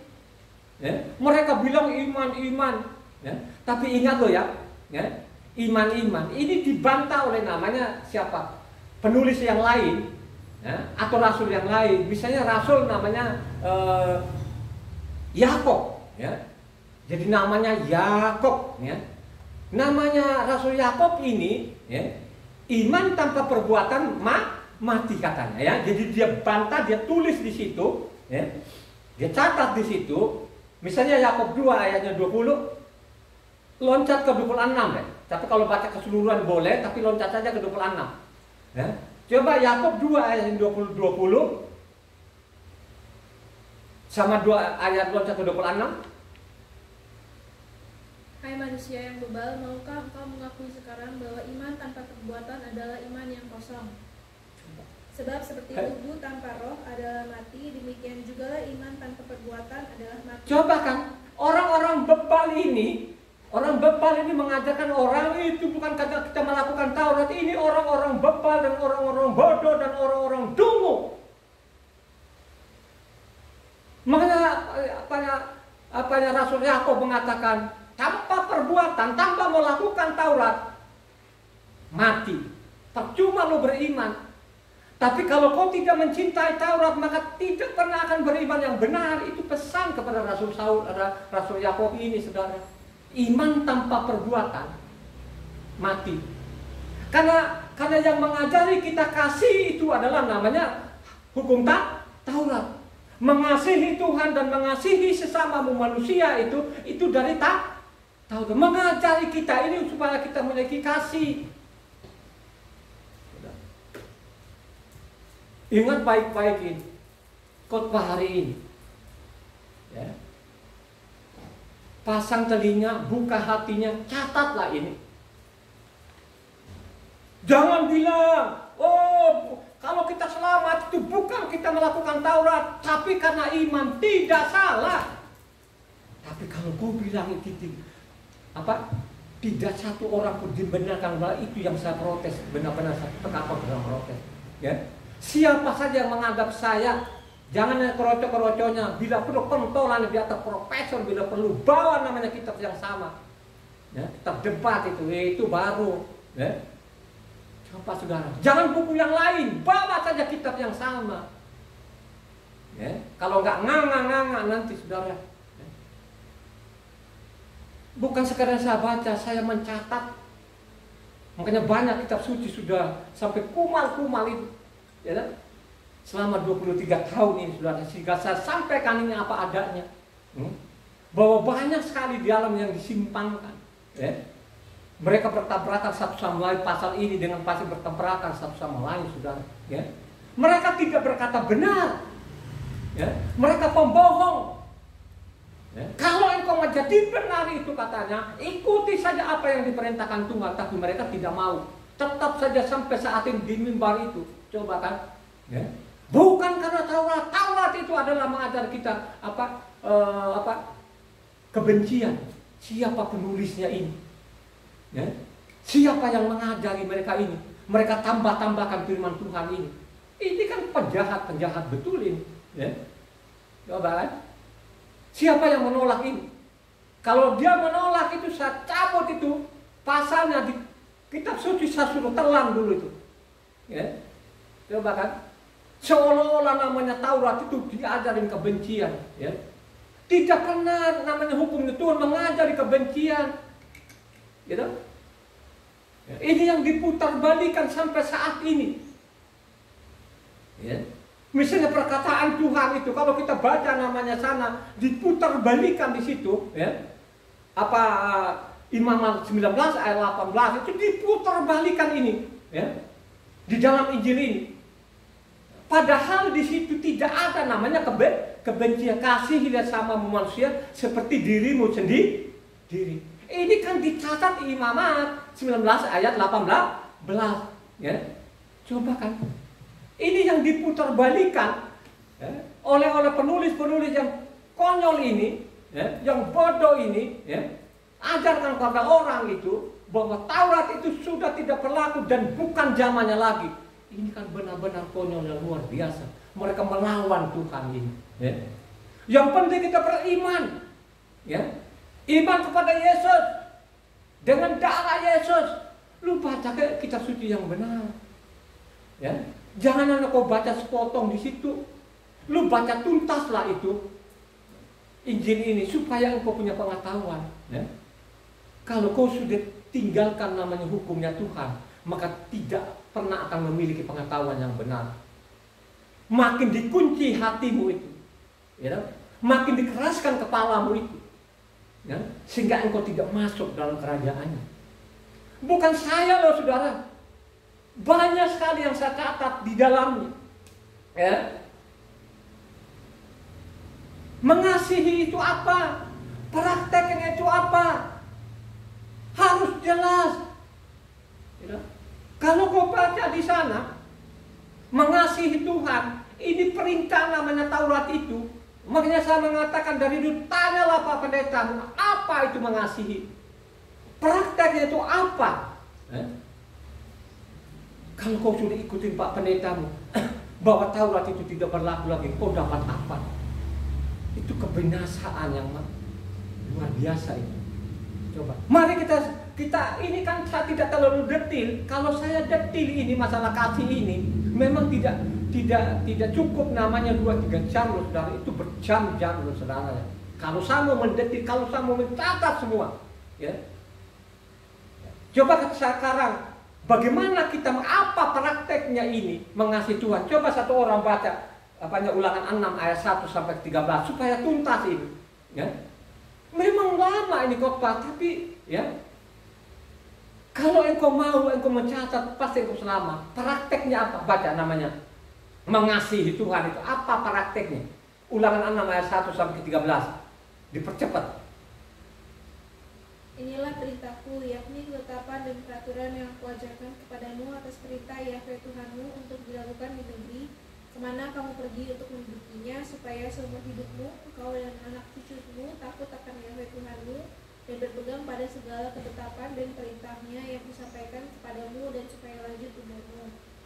Mereka bilang iman-iman. Tapi ingat loh ya, iman-iman ini dibantah oleh namanya siapa? Penulis yang lain, atau rasul yang lain. Misalnya rasul namanya Yakob. Jadi namanya Yakob, namanya Rasul Yakob ini, iman tanpa perbuatan mati katanya, ya. Jadi dia bantah, dia tulis di situ, dia catat di situ. Misalnya Yakob 2 ayatnya 20, loncat ke 26 ya. Tapi kalau baca keseluruhan boleh, tapi loncat saja ke 26. Ya. Coba Yakub 2 ayat 20 sama 2 ayat 21-26. Hai manusia yang bebal, maukah engkau mengakui sekarang bahwa iman tanpa perbuatan adalah iman yang kosong? Sebab seperti tubuh tanpa roh adalah mati, demikian jugalah iman tanpa perbuatan adalah mati. Coba kan, orang-orang bebal ini mengajarkan orang itu bukan kata kita melakukan Taurat. Ini orang-orang bebal dan orang-orang bodoh dan orang-orang dungu. Makanya apanya Rasul Yakub mengatakan, tanpa perbuatan, tanpa melakukan Taurat, mati. Percuma lo beriman. Tapi kalau kau tidak mencintai Taurat, maka tidak pernah akan beriman yang benar. Itu pesan kepada Rasul Yakub ini, saudara. Iman tanpa perbuatan, mati. Karena yang mengajari kita kasih itu adalah namanya hukum Taurat. Mengasihi Tuhan dan mengasihi sesamamu manusia itu dari Taurat. Mengajari kita ini supaya kita memiliki kasih. Ingat baik-baik ini khotbah hari ini. Ya. Pasang telinga, buka hatinya, catatlah ini. Jangan bilang, oh kalau kita selamat itu bukan kita melakukan Taurat, tapi karena iman. Tidak salah. Tapi kalau kau bilang itu tidak satu orang pun dibenarkan, bahwa itu yang saya protes, benar-benar saya benar protes. Ya. Siapa saja yang menganggap saya, jangan kerocok-kerocoknya, bila perlu pentolan di atas profesor, bila perlu bawa namanya kitab yang sama, ya, kitab debat itu baru. Ya. Coba saudara, jangan buku yang lain, bawa saja kitab yang sama. Ya. Kalau nggak nganga nanti saudara. Ya. Bukan sekadar saya baca, saya mencatat. Makanya banyak kitab suci sudah sampai kumal-kumal itu. Ya, selama 23 tahun ini sudah sehingga saya sampaikan ini apa adanya, bahwa banyak sekali di alam yang disimpangkan. Ya. Mereka bertabrakan satu sama lain, pasal ini dengan pasal bertabrakan satu sama lain, saudara. Ya. Mereka tidak berkata benar, ya. Mereka pembohong. Ya. Kalau engkau menjadi benar itu katanya, ikuti saja apa yang diperintahkan Tuhan, tapi mereka tidak mau. Tetap saja sampai saat ini di mimbar itu. Coba kan, ya. Bukan karena Taurat itu adalah mengajar kita kebencian. Siapa penulisnya ini? Ya. Siapa yang mengajari mereka ini? Mereka tambahkan firman Tuhan ini. Ini kan penjahat betul ini. Ya. Coba kan? Siapa yang menolak ini? Kalau dia menolak itu, saya cabut itu pasalnya di kitab suci, saya suruh telan dulu itu. Ya. Coba kan, seolah-olah namanya Taurat itu diajarin kebencian, ya. Tidak pernah namanya hukum Tuhan mengajari kebencian, gitu. Ya. Ini yang diputar balikan sampai saat ini. Ya. Misalnya perkataan Tuhan itu, kalau kita baca namanya sana, diputar balikan di situ, ya. Imaman 19 ayat 18 itu diputar balikan ini, ya. Di dalam Injil ini. Padahal di situ tidak ada namanya kebencian, kasihilah sama manusia seperti dirimu sendiri. Ini kan dicatat Imamat 19 ayat 18, ya. Coba kan. Ini yang diputar balikan, ya, oleh penulis-penulis yang konyol ini, ya, yang bodoh ini, ya. Ajarkan kepada orang itu bahwa Taurat itu sudah tidak berlaku dan bukan zamannya lagi. Ini kan benar-benar konyol yang luar biasa. Mereka melawan Tuhan ini. Ya. Yang penting kita beriman, ya. Iman kepada Yesus dengan darah Yesus. Lu baca kitab suci yang benar, ya. Jangan hanya kau baca sepotong di situ. Lu baca tuntaslah itu Injil ini supaya engkau punya pengetahuan. Ya. Kalau kau sudah tinggalkan namanya hukumnya Tuhan, maka tidak pernah akan memiliki pengetahuan yang benar. Makin dikunci hatimu itu, ya, makin dikeraskan kepalamu itu, ya, sehingga engkau tidak masuk dalam kerajaannya. Bukan saya loh saudara, Banyak sekali yang saya catat di dalamnya. Ya. Mengasihi itu apa? Prakteknya itu apa? Harus jelas. Ya. Kalau kau baca di sana, mengasihi Tuhan, ini perintah namanya Taurat itu. Makanya saya mengatakan dari dulu, tanyalah Pak Pendeta, apa itu mengasihi? Prakteknya itu apa? Kalau kau sudah ikutin Pak Pendetamu, bahwa Taurat itu tidak berlaku lagi, kau dapat apa? Itu kebinasaan yang luar biasa itu. Coba, mari kita ini kan saya tidak terlalu detil. Kalau saya detil ini masalah kasih ini, memang tidak cukup namanya 2-3 jam loh saudara, itu berjam-jam loh saudara. Kalau saya mau mendetil, kalau saya mau mencatat semua, ya. Coba sekarang, bagaimana kita, apa prakteknya ini mengasihi Tuhan? Coba satu orang baca Ulangan 6 ayat 1 sampai 13 supaya tuntas ini. Ya. Memang lama ini khotbah, tapi ya, kalau engkau mau, engkau mencatat, pasti engkau selamat. Prakteknya apa? Baca namanya mengasihi Tuhan itu apa prakteknya? Ulangan 6 ayat 1 sampai 13. Dipercepat. Inilah perintahku, yakni ketetapan dan peraturan yang kuajarkan kepadamu atas perintah Yahweh Tuhanmu untuk dilakukan di negeri kemana kamu pergi untuk mendudukinya, supaya seumur hidupmu engkau dan anak cucumu takut akan Yahweh Tuhanmu dan berpegang pada segala ketetapan dan perintahnya yang disampaikan kepadamu, dan supaya lanjut umurmu.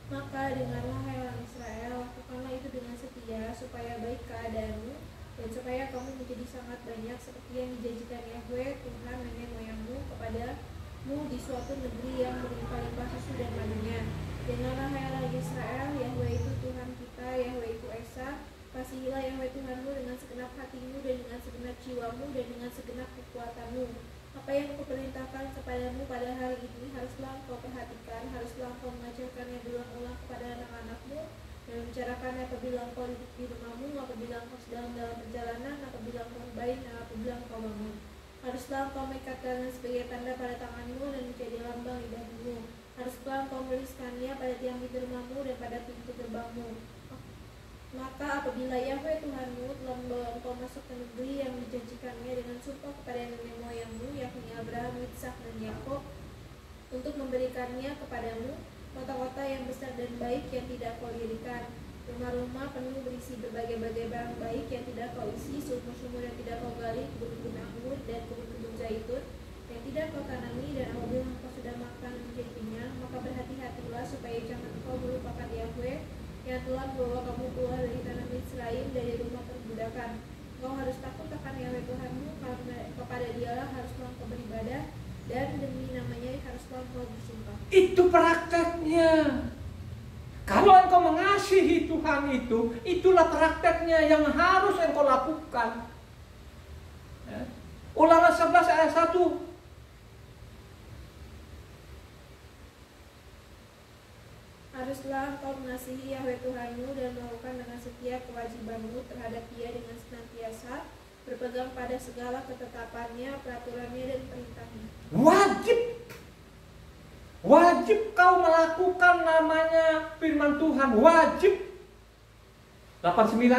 Maka dengarlah hai orang Israel, lakukanlah itu dengan setia, supaya baik keadaanmu dan supaya kamu menjadi sangat banyak seperti yang dijanjikan Yahweh Tuhan nenek moyangmu kepadamu di suatu negeri yang berlimpah-limpah susu dan madunya. Dengarlah hai orang Israel, Yahweh itu Tuhan kita, Yahweh itu Esa. Kasihilah Yahweh Tuhanmu dengan segenap hatimu dan dengan segenap jiwamu dan dengan segenap kekuatanmu. Apa yang kuperintahkan kepadamu pada hari ini haruslah engkau perhatikan, haruslah engkau mengajarkannya berulang-ulang kepada anak-anakmu dan membicarakannya apabila engkau duduk di rumahmu, apabila engkau sedang dalam perjalanan, apabila engkau berbaring, dan apabila engkau bangun. Haruslah engkau mengikatkannya sebagai tanda pada tanganmu dan menjadi lambang di dahimu. Haruslah engkau menuliskannya pada tiang pintu rumahmu dan pada pintu gerbangmu. Maka apabila Yahweh Tuhanmu telah membawa engkau masuk ke negeri yang dijanjikannya dengan sumpah kepada nenek moyangmu, yakni Abraham, Ishak dan Yakub, untuk memberikannya kepadamu, kota-kota yang besar dan baik yang tidak kau dirikan, rumah-rumah penuh berisi berbagai-bagai barang baik yang tidak kau isi, sumur-sumur yang tidak kau gali, kebun-kebun anggur dan kebun-kebun zaitun yang tidak kau tanami, dan apabila engkau sudah makan menjadi kenyang, maka berhati-hatilah supaya jangan engkau melupakan Yahweh yang telah membawa kamu keluar dari tanah Misraim, dari rumah perbudakan. Engkau harus takut akan Yahweh Tuhanmu, karena kepada Dialah haruslah engkau beribadah, dan demi namanya haruslah engkau bersumpah. Itu prakteknya. Kalau engkau mengasihi Tuhan itu, itulah prakteknya yang harus engkau lakukan. Ya. Ulangan 11 ayat 1. Haruslah engkau mengasihi Yahweh Tuhanmu dan melakukan dengan setia kewajibanmu terhadap Dia dengan senantiasa, berpegang pada segala ketetapannya, peraturannya dan perintahnya. Wajib. Wajib kau melakukan namanya firman Tuhan. Wajib. 89.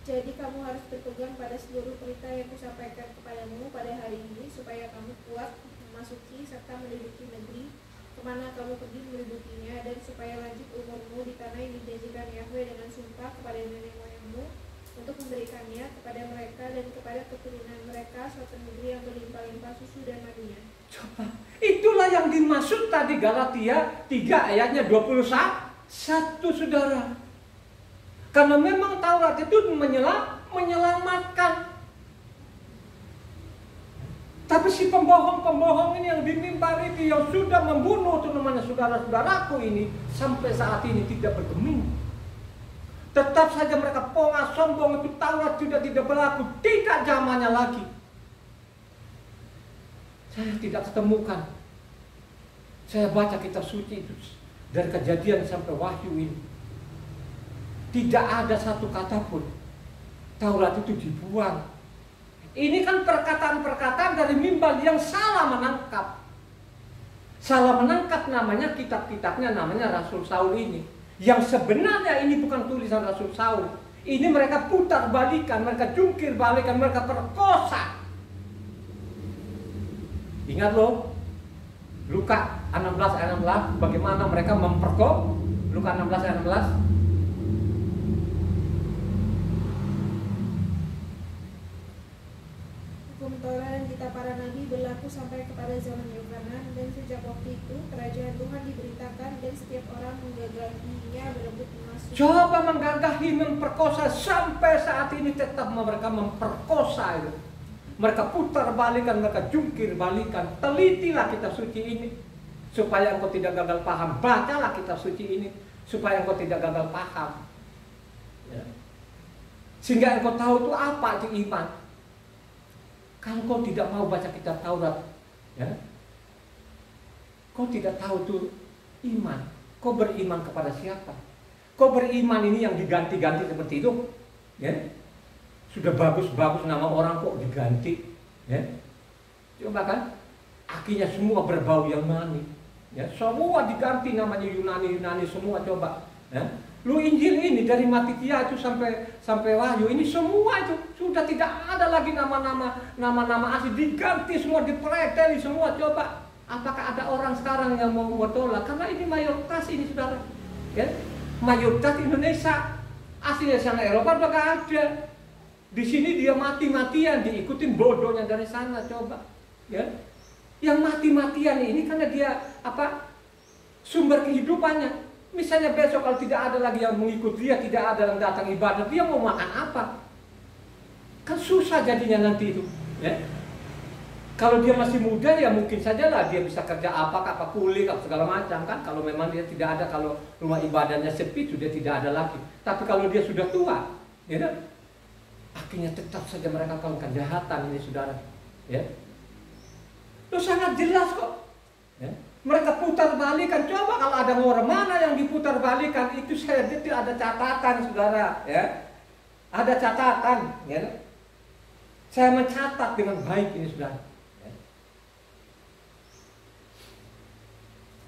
Jadi kamu harus berpegang pada seluruh perintah yang kusampaikan kepadamu pada hari ini, supaya kamu kuat memasuki serta menduduki negeri kemana kamu pergi mendudukinya, dan supaya lanjut umurmu di tanah yang dijanjikan Yahweh dengan sumpah kepada nenek moyangmu untuk memberikannya kepada mereka dan kepada keturunan mereka, suatu negeri yang berlimpah-limpah susu dan madunya. Coba, itulah yang dimaksud tadi Galatia 3 ayatnya 21, saudara. Karena memang Taurat itu menyelamatkan. Tapi si pembohong-pembohong ini yang di mimbar itu, yang sudah membunuh teman-teman saudara-saudaraku ini, sampai saat ini tidak bergeming. Tetap saja mereka pongah, sombong, itu Taurat sudah tidak berlaku, tidak zamannya lagi. Saya tidak ketemukan. Saya baca kitab suci itu dari Kejadian sampai Wahyu ini, tidak ada satu kata pun Taurat itu dibuang. Ini kan perkataan-perkataan dari mimbar yang salah menangkap. Salah menangkap namanya kitab-kitabnya, namanya Rasul Saul ini. Yang sebenarnya ini bukan tulisan Rasul Saul. Ini mereka putar balikan, mereka jungkir balikan, mereka perkosa. Ingat loh, Luka 16 ayat 16, bagaimana mereka memperkosa. Luka 16 ayat 16. Hukum Taurat dan kitab para nabi berlaku sampai kepada zaman Yohanan, dan sejak waktu itu kerajaan Tuhan diberitakan dan setiap orang menggagahinya berebut masuk. Coba menggagahi, memperkosa, sampai saat ini tetap mereka memperkosa itu. Mereka putar balikan, mereka jungkir balikan. Telitilah kitab suci ini supaya engkau tidak gagal paham. Bacalah kitab suci ini supaya engkau tidak gagal paham, ya. Sehingga engkau tahu itu apa itu iman. Kalau kau tidak mau baca kitab Taurat, ya, kau tidak tahu itu iman. Kau beriman kepada siapa? Kau beriman ini yang diganti-ganti seperti itu, ya. Sudah bagus-bagus nama orang kok diganti, ya. Coba kan, akhirnya semua berbau yang manis, ya. Semua diganti namanya Yunani semua, coba, ya. Lu Injil ini dari Matitia itu sampai Wahyu ini semua itu sudah tidak ada lagi nama-nama asli, diganti semua, dipreteli semua. Coba, apakah ada orang sekarang yang mau tolak? Karena ini mayoritas ini, saudara, ya. Mayoritas Indonesia, aslinya sana Eropa udah gak ada. Di sini dia mati-matian diikutin bodohnya dari sana, coba, ya. Yang mati-matian ini karena dia sumber kehidupannya. Misalnya besok kalau tidak ada lagi yang mengikuti dia, tidak ada yang datang ibadah, dia mau makan apa? Kan susah jadinya nanti itu, ya. Kalau dia masih muda ya mungkin saja lah dia bisa kerja apa kulik segala macam kan. Kalau memang dia tidak ada, kalau rumah ibadahnya sepi sudah tidak ada lagi. Tapi kalau dia sudah tua, ya kan? Akhirnya tetap saja mereka melakukan kejahatan ini, saudara, ya. Itu sangat jelas kok, ya. Mereka putar balikan. Coba kalau ada orang mana yang diputar balikan, itu saya detail, ada catatan, saudara, ya. Ada catatan, ya. Saya mencatat dengan baik ini, saudara, ya.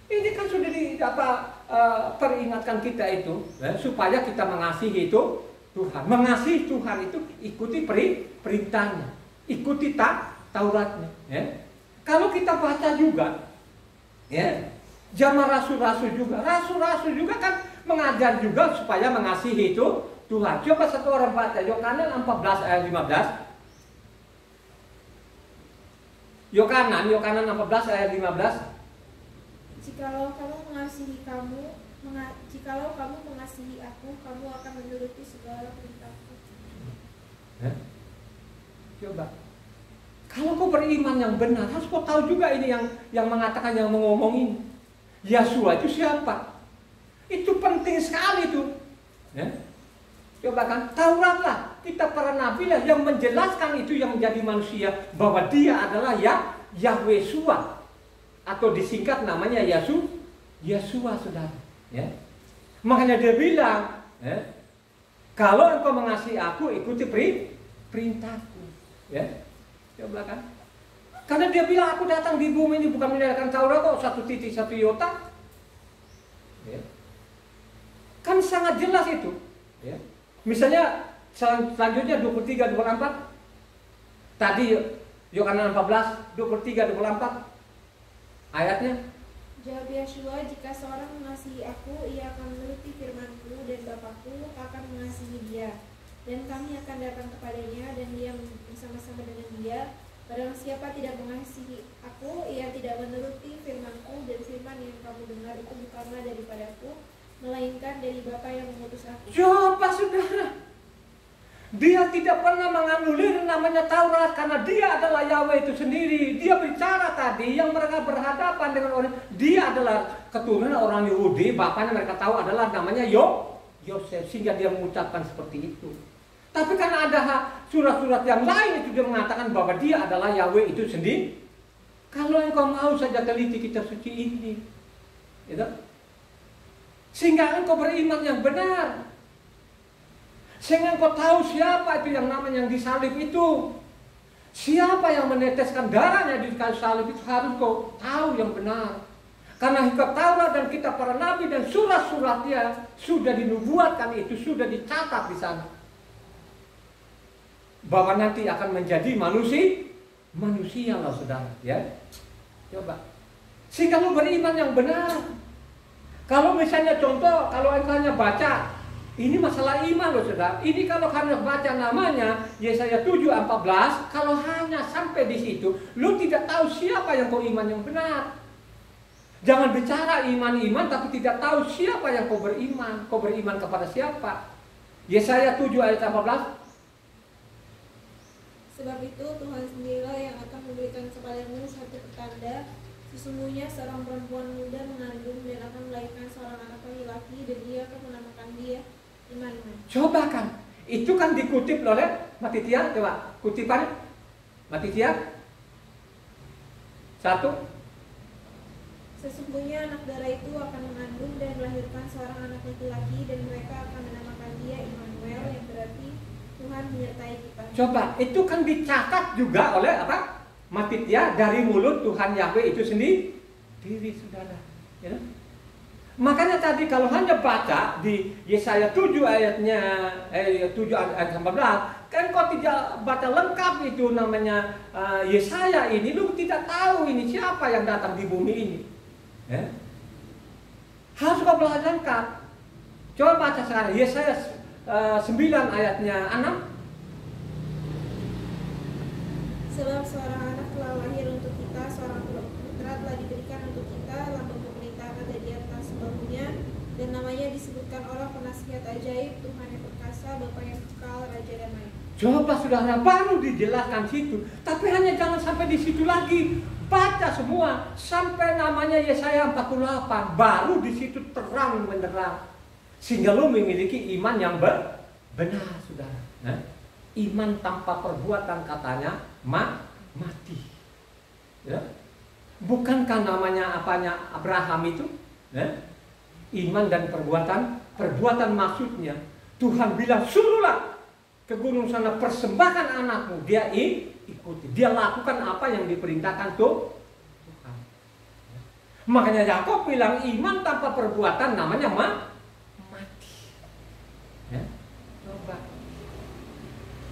Ini kan sudah peringatkan kita itu, ya, supaya kita mengasihi itu Tuhan. Mengasihi Tuhan itu ikuti perintahnya, ikuti Tauratnya, ya. Kalau kita baca juga, ya, zaman rasul-rasul juga kan mengajar juga supaya mengasihi itu Tuhan. Coba satu orang baca Yohanan 14 ayat 15. Yohanan 14 ayat 15. Jikalau kamu mengasihi aku, kamu akan menuruti segala perintahku. Ya? Coba. Kalau kau beriman yang benar, harus kau tahu juga ini yang mengatakan, yang mengomongin Yesua itu siapa. Itu penting sekali itu, ya. Coba kan, Tauratlah, kita para nabi lah yang menjelaskan itu, yang menjadi manusia, bahwa dia adalah Yahweh-Shua, atau disingkat namanya Yesua, saudara, ya. Makanya dia bilang, ya, kalau engkau mengasihi aku, ikuti perintahku, ya. Coba kan, karena dia bilang aku datang di bumi ini bukan menegakkan Taurat kok, 1 titik 1 iota, ya. Kan sangat jelas itu, ya. Misalnya selanjutnya 23-24, tadi Yohanan 14 23-24 ayatnya. Jawab Yesua, jika seorang mengasihi aku, ia akan menuruti firman-Ku, dan Bapa-Ku akan mengasihi dia, dan kami akan datang kepadanya, dan dia bersama-sama dengan dia. Barang siapa tidak mengasihi aku, ia tidak menuruti firman-Ku, dan firman yang kamu dengar itu bukanlah daripadaku, melainkan dari Bapa yang mengutus aku. Coba, saudara, dia tidak pernah menganulir namanya Taurat, karena dia adalah Yahweh itu sendiri. Dia bicara tadi, yang mereka berhadapan dengan orang, dia adalah keturunan orang Yahudi, bapaknya mereka tahu adalah namanya Yosef, sehingga dia mengucapkan seperti itu. Tapi karena ada surat-surat yang lain itu dia mengatakan bahwa dia adalah Yahweh itu sendiri. Kalau engkau mau saja teliti kitab suci ini, gitu, sehingga engkau beriman yang benar, sehingga engkau tahu siapa itu yang namanya yang disalib itu, siapa yang meneteskan darahnya di kayu salib itu, harus kau tahu yang benar. Karena kitab Taurat dan kitab para nabi dan surat-suratnya sudah dinubuatkan, itu sudah dicatat di sana. Bahwa nanti akan menjadi manusia loh saudara, ya. Coba. Sehingga lu beriman yang benar. Kalau misalnya contoh, kalau engkau hanya baca, ini masalah iman loh saudara. Ini kalau hanya baca namanya Yesaya 7:14, kalau hanya sampai di situ, lu tidak tahu siapa yang kau iman yang benar. Jangan bicara iman-iman tapi tidak tahu siapa yang kau beriman. Kau beriman kepada siapa? Yesaya 7:14. Sebab itu Tuhan sendirilah yang akan memberikan kepadamu satu pertanda. Sesungguhnya seorang perempuan muda mengandung dan akan melahirkan seorang anak laki-laki, dan dia akan menamakan dia Immanuel. Coba kan, itu kan dikutip oleh Matitia. Coba kutipan Matitia 1. Sesungguhnya anak darah itu akan mengandung dan melahirkan seorang anak laki-laki, dan mereka akan menamakan dia Immanuel, yang berarti Tuhan menyertai kita. Coba, itu kan dicatat juga oleh apa? Matitia dari mulut Tuhan Yahweh itu sendiri, saudara. Ya? Makanya tadi kalau hanya baca di Yesaya 7 ayatnya 7 ayat 14, kan kau tidak baca lengkap itu namanya Yesaya ini, lu tidak tahu ini siapa yang datang di bumi ini. Ya? Harus kau belajar lengkap. Coba baca sekarang Yesaya 9 ayatnya 6. Sebab seorang anak telah lahir untuk kita, seorang putra telah diberikan untuk kita, lambang pemerintahan ada di atas bahunya, dan namanya disebutkan orang penasihat ajaib, Tuhan yang perkasa, Bapa yang kekal, Raja damai. Coba saudara, baru dijelaskan situ, tapi hanya jangan sampai di situ lagi. Baca semua sampai namanya Yesaya 48, baru di situ terang menerang, sehingga lo memiliki iman yang benar, saudara. Nah, iman tanpa perbuatan katanya mati. Ya? Bukankah namanya apanya Abraham itu? Ya? Iman dan perbuatan maksudnya Tuhan bilang suruhlah ke gunung sana, persembahkan anakmu. Dia ikuti, dia lakukan apa yang diperintahkan Tuhan. Makanya Yakub bilang iman tanpa perbuatan namanya mati. Ya? Coba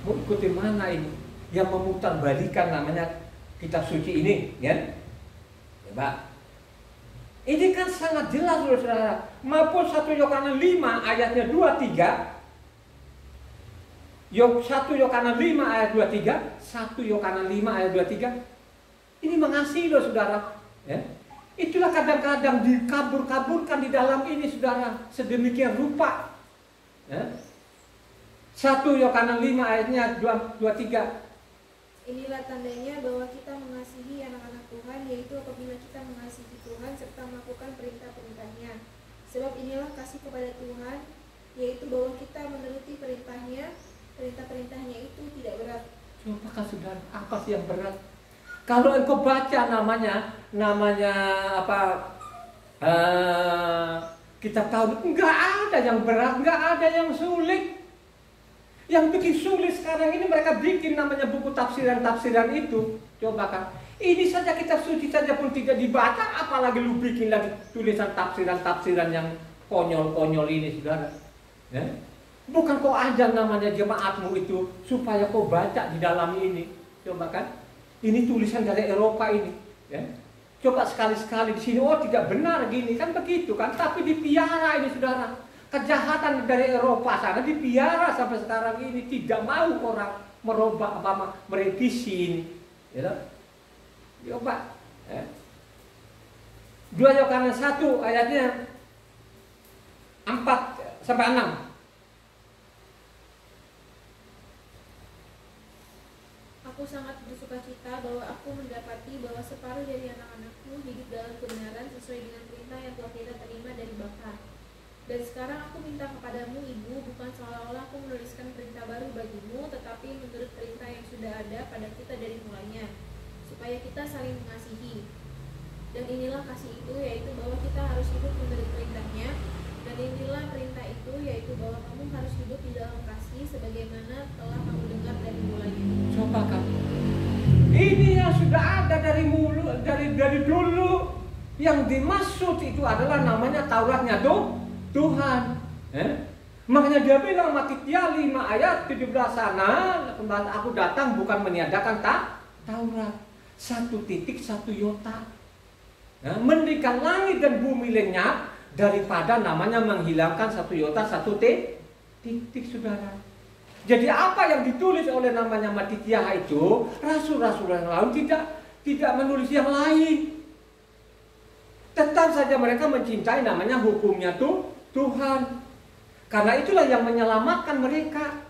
mau ikuti mana ini yang memutarbalikan namanya kitab suci ini, ya? Coba. Ini kan sangat jelas saudara. Maupun 1 Yohanes 5 ayatnya 23. 1 Yohanes 5 ayat 23, 1 Yohanes 5 ayat 23. Ini mengasihi loh saudara, ya. Itulah kadang-kadang dikabur-kaburkan di dalam ini saudara, sedemikian rupa. Ya. 1 Yohanes 5 ayatnya 23. Inilah tandanya bahwa kita mengasihi anak-anak Tuhan, yaitu apabila kita mengasihi Tuhan serta melakukan perintah-perintahnya. Sebab inilah kasih kepada Tuhan, yaitu bahwa kita menuruti perintahnya. Perintah-perintahnya itu tidak berat. Coba saudara, apa sih yang berat? Kalau engkau baca namanya apa? Kitab Taurat, enggak ada yang berat, enggak ada yang sulit. Yang bikin sulit sekarang ini mereka bikin namanya buku tafsiran-tafsiran itu. Coba kan, ini saja kitab suci saja pun tidak dibaca, apalagi lu bikin lagi tulisan tafsiran-tafsiran yang konyol-konyol ini, saudara. Ya? Bukan kau ajar namanya jemaatmu itu supaya kau baca di dalam ini. Coba kan, ini tulisan dari Eropa ini. Ya? Coba sekali-sekali di sini, oh tidak benar gini kan begitu kan, tapi dipiara ini saudara. Kejahatan dari Eropa sana dipiara sampai sekarang ini, tidak mau orang merubah apa merevisi ini. Ya, coba. Ya. 2 Yohanes 1 ayatnya 4 sampai 6. Aku sangat bersukacita bahwa aku mendapati bahwa separuh dari anak-anakku hidup dalam kebenaran sesuai dengan perintah yang telah kita terima dari Bapa. Dan sekarang aku minta kepadamu, Ibu, bukan seolah-olah aku menuliskan perintah baru bagimu, tetapi menurut perintah yang sudah ada pada kita dari mulanya, supaya kita saling mengasihi. Dan inilah kasih itu, yaitu bahwa kita harus hidup menurut perintahnya. Dan inilah perintah itu, yaitu bahwa kamu harus hidup di dalam kasih, sebagaimana telah kamu dengar dari mulanya. Coba kamu, ini yang sudah ada dari dulu. Yang dimaksud itu adalah namanya Tauratnya Tuhan. Makanya dia bilang Matitia 5 ayat 17 sana, aku datang bukan meniadakan Taurat. 1 titik 1 yota. Mendingan langit dan bumi lenyap daripada namanya menghilangkan 1 yota 1 titik, saudara. Jadi apa yang ditulis oleh namanya Matitia itu, rasul-rasul yang lain tidak menulis yang lain. Tetap saja mereka mencintai namanya hukumnya Tuhan. Karena itulah yang menyelamatkan mereka.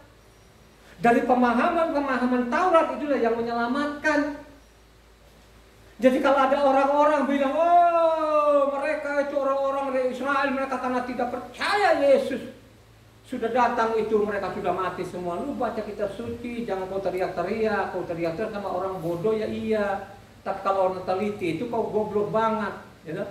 Dari pemahaman Taurat itulah yang menyelamatkan. Jadi kalau ada orang-orang bilang, oh mereka itu orang-orang dari Israel, mereka karena tidak percaya Yesus sudah datang itu, mereka sudah mati semua. Lu baca kitab suci, jangan kau teriak-teriak. Kau teriak-teriak sama orang bodoh ya iya. Tapi kalau orang teliti itu kau goblok banget, ya.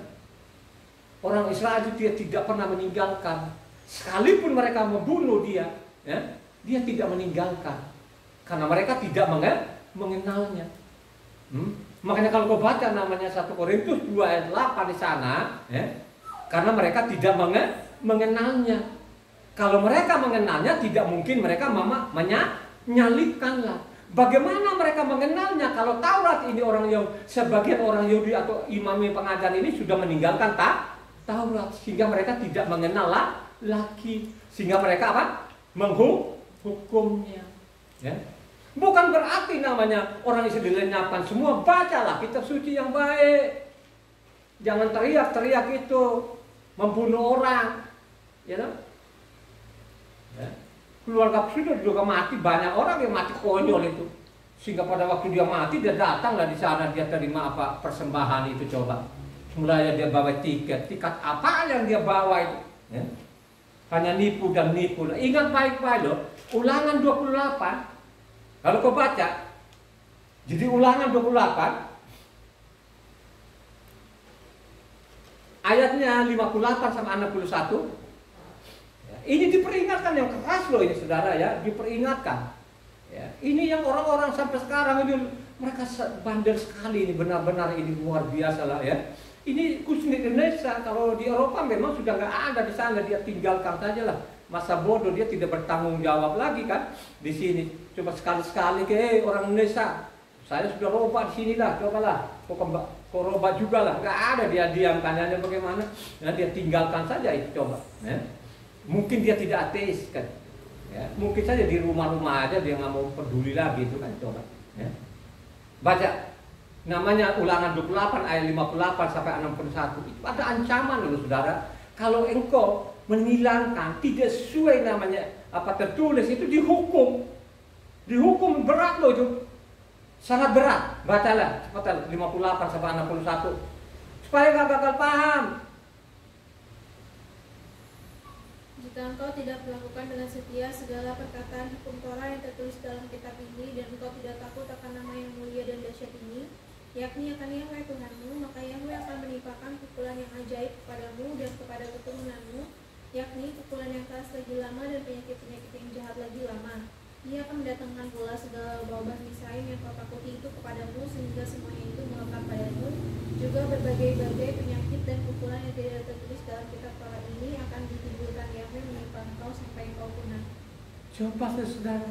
Orang Israel itu dia tidak pernah meninggalkan. Sekalipun mereka membunuh dia, ya, dia tidak meninggalkan. Karena mereka tidak mengenalnya. Makanya kalau kau baca namanya 1 Korintus 2 ayat 8 di sana, ya, karena mereka tidak mengenalnya. Kalau mereka mengenalnya, tidak mungkin mereka menyalibkanlah. Bagaimana mereka mengenalnya kalau Taurat ini sebagian orang Yahudi atau imam pengajar ini sudah meninggalkan Taurat, sehingga mereka tidak mengenal lagi, sehingga mereka apa? Menghukumnya. Ya. Bukan berarti namanya orang itu dilenyapkan semua. Bacalah kitab suci yang baik. Jangan teriak-teriak itu membunuh orang. Ya, ya. Keluarga sudah juga mati, banyak orang yang mati konyol itu. Sehingga pada waktu dia mati, dia datanglah di sana, dia terima apa persembahan itu coba. Mulanya dia bawa tiket apa yang dia bawa itu, ya. Hanya nipu dan nipu. Ingat baik-baik loh, Ulangan 28. Kalau kau baca, jadi Ulangan 28 ayatnya 58 sama 61. Ya, ini diperingatkan yang keras loh ini saudara ya, diperingatkan. Ya, ini yang orang-orang sampai sekarang ini mereka bandel sekali ini, benar-benar ini luar biasa lah ya. Ini khusus di Indonesia, kalau di Eropa memang sudah nggak ada di sana, dia tinggalkan saja lah. Masa bodoh, dia tidak bertanggung jawab lagi kan di sini. Coba sekali-sekali ke orang Indonesia, saya sudah robat di sini lah, cobalah, kok robat juga lah, nggak ada, dia diamkan aja bagaimana, ya, dia tinggalkan saja itu coba. Ya. Mungkin dia tidak ateis kan, ya. Mungkin saja di rumah-rumah aja dia nggak mau peduli lagi itu kan coba. Ya. Baca. Namanya Ulangan 28 ayat 58 sampai 61. Itu ada ancaman loh saudara. Kalau engkau menghilangkan tidak sesuai namanya apa tertulis itu dihukum. Dihukum berat loh itu. Sangat berat. Bacalah cepat 58 sampai 61. Supaya gak gagal paham. Jika engkau tidak melakukan dengan setia segala perkataan hukum Torah yang tertulis dalam kitab ini, dan engkau tidak takut akan nama yang mulia dan dahsyat ini, yakni akan Yahweh Tuhanmu, maka Yahweh akan menimpakan pukulan yang ajaib kepadamu dan kepada keturunanmu, yakni pukulan yang keras lagi lama dan penyakit-penyakit yang jahat lagi lama. Ia akan mendatangkan pula segala wabah Misraim yang kau takuti itu kepadamu, sehingga semuanya itu melekat padamu. Juga berbagai-bagai penyakit dan pukulan yang tidak tertulis dalam kitab Torah ini akan ditimbulkan Yahweh menimpa engkau sampai engkau punah. Coba saudara,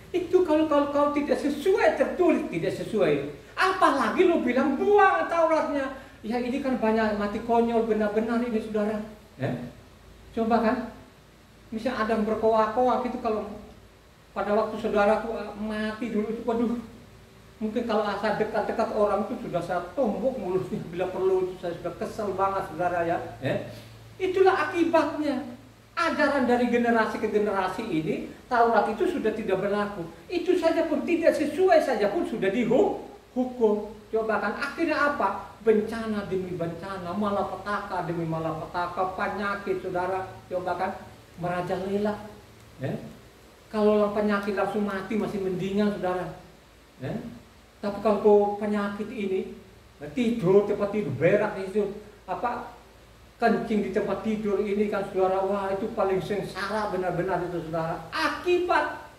itu kalau tidak sesuai tertulis, tidak sesuai. Apalagi lu bilang buang Tauratnya. Ya ini kan banyak mati konyol benar-benar ini saudara. Ya? Coba kan, misal ada yang berkoak-koak itu kalau pada waktu saudaraku mati dulu itu, waduh, mungkin kalau asal dekat-dekat orang itu sudah saya tumbuk mulutnya bila perlu, saya sudah kesel banget saudara ya. Itulah akibatnya. Ajaran dari generasi ke generasi ini, Taurat itu sudah tidak berlaku. Itu saja pun tidak sesuai saja pun sudah dihukum. Coba kan akhirnya apa? Bencana demi bencana, malapetaka demi malapetaka, penyakit saudara. Coba kan merajalela. Kalau orang penyakit langsung mati masih mendingan saudara. Tapi kalau penyakit ini tidur tempat tidur berak itu apa? Kencing di tempat tidur ini kan saudara, wah itu paling sengsara benar-benar itu saudara. Akibat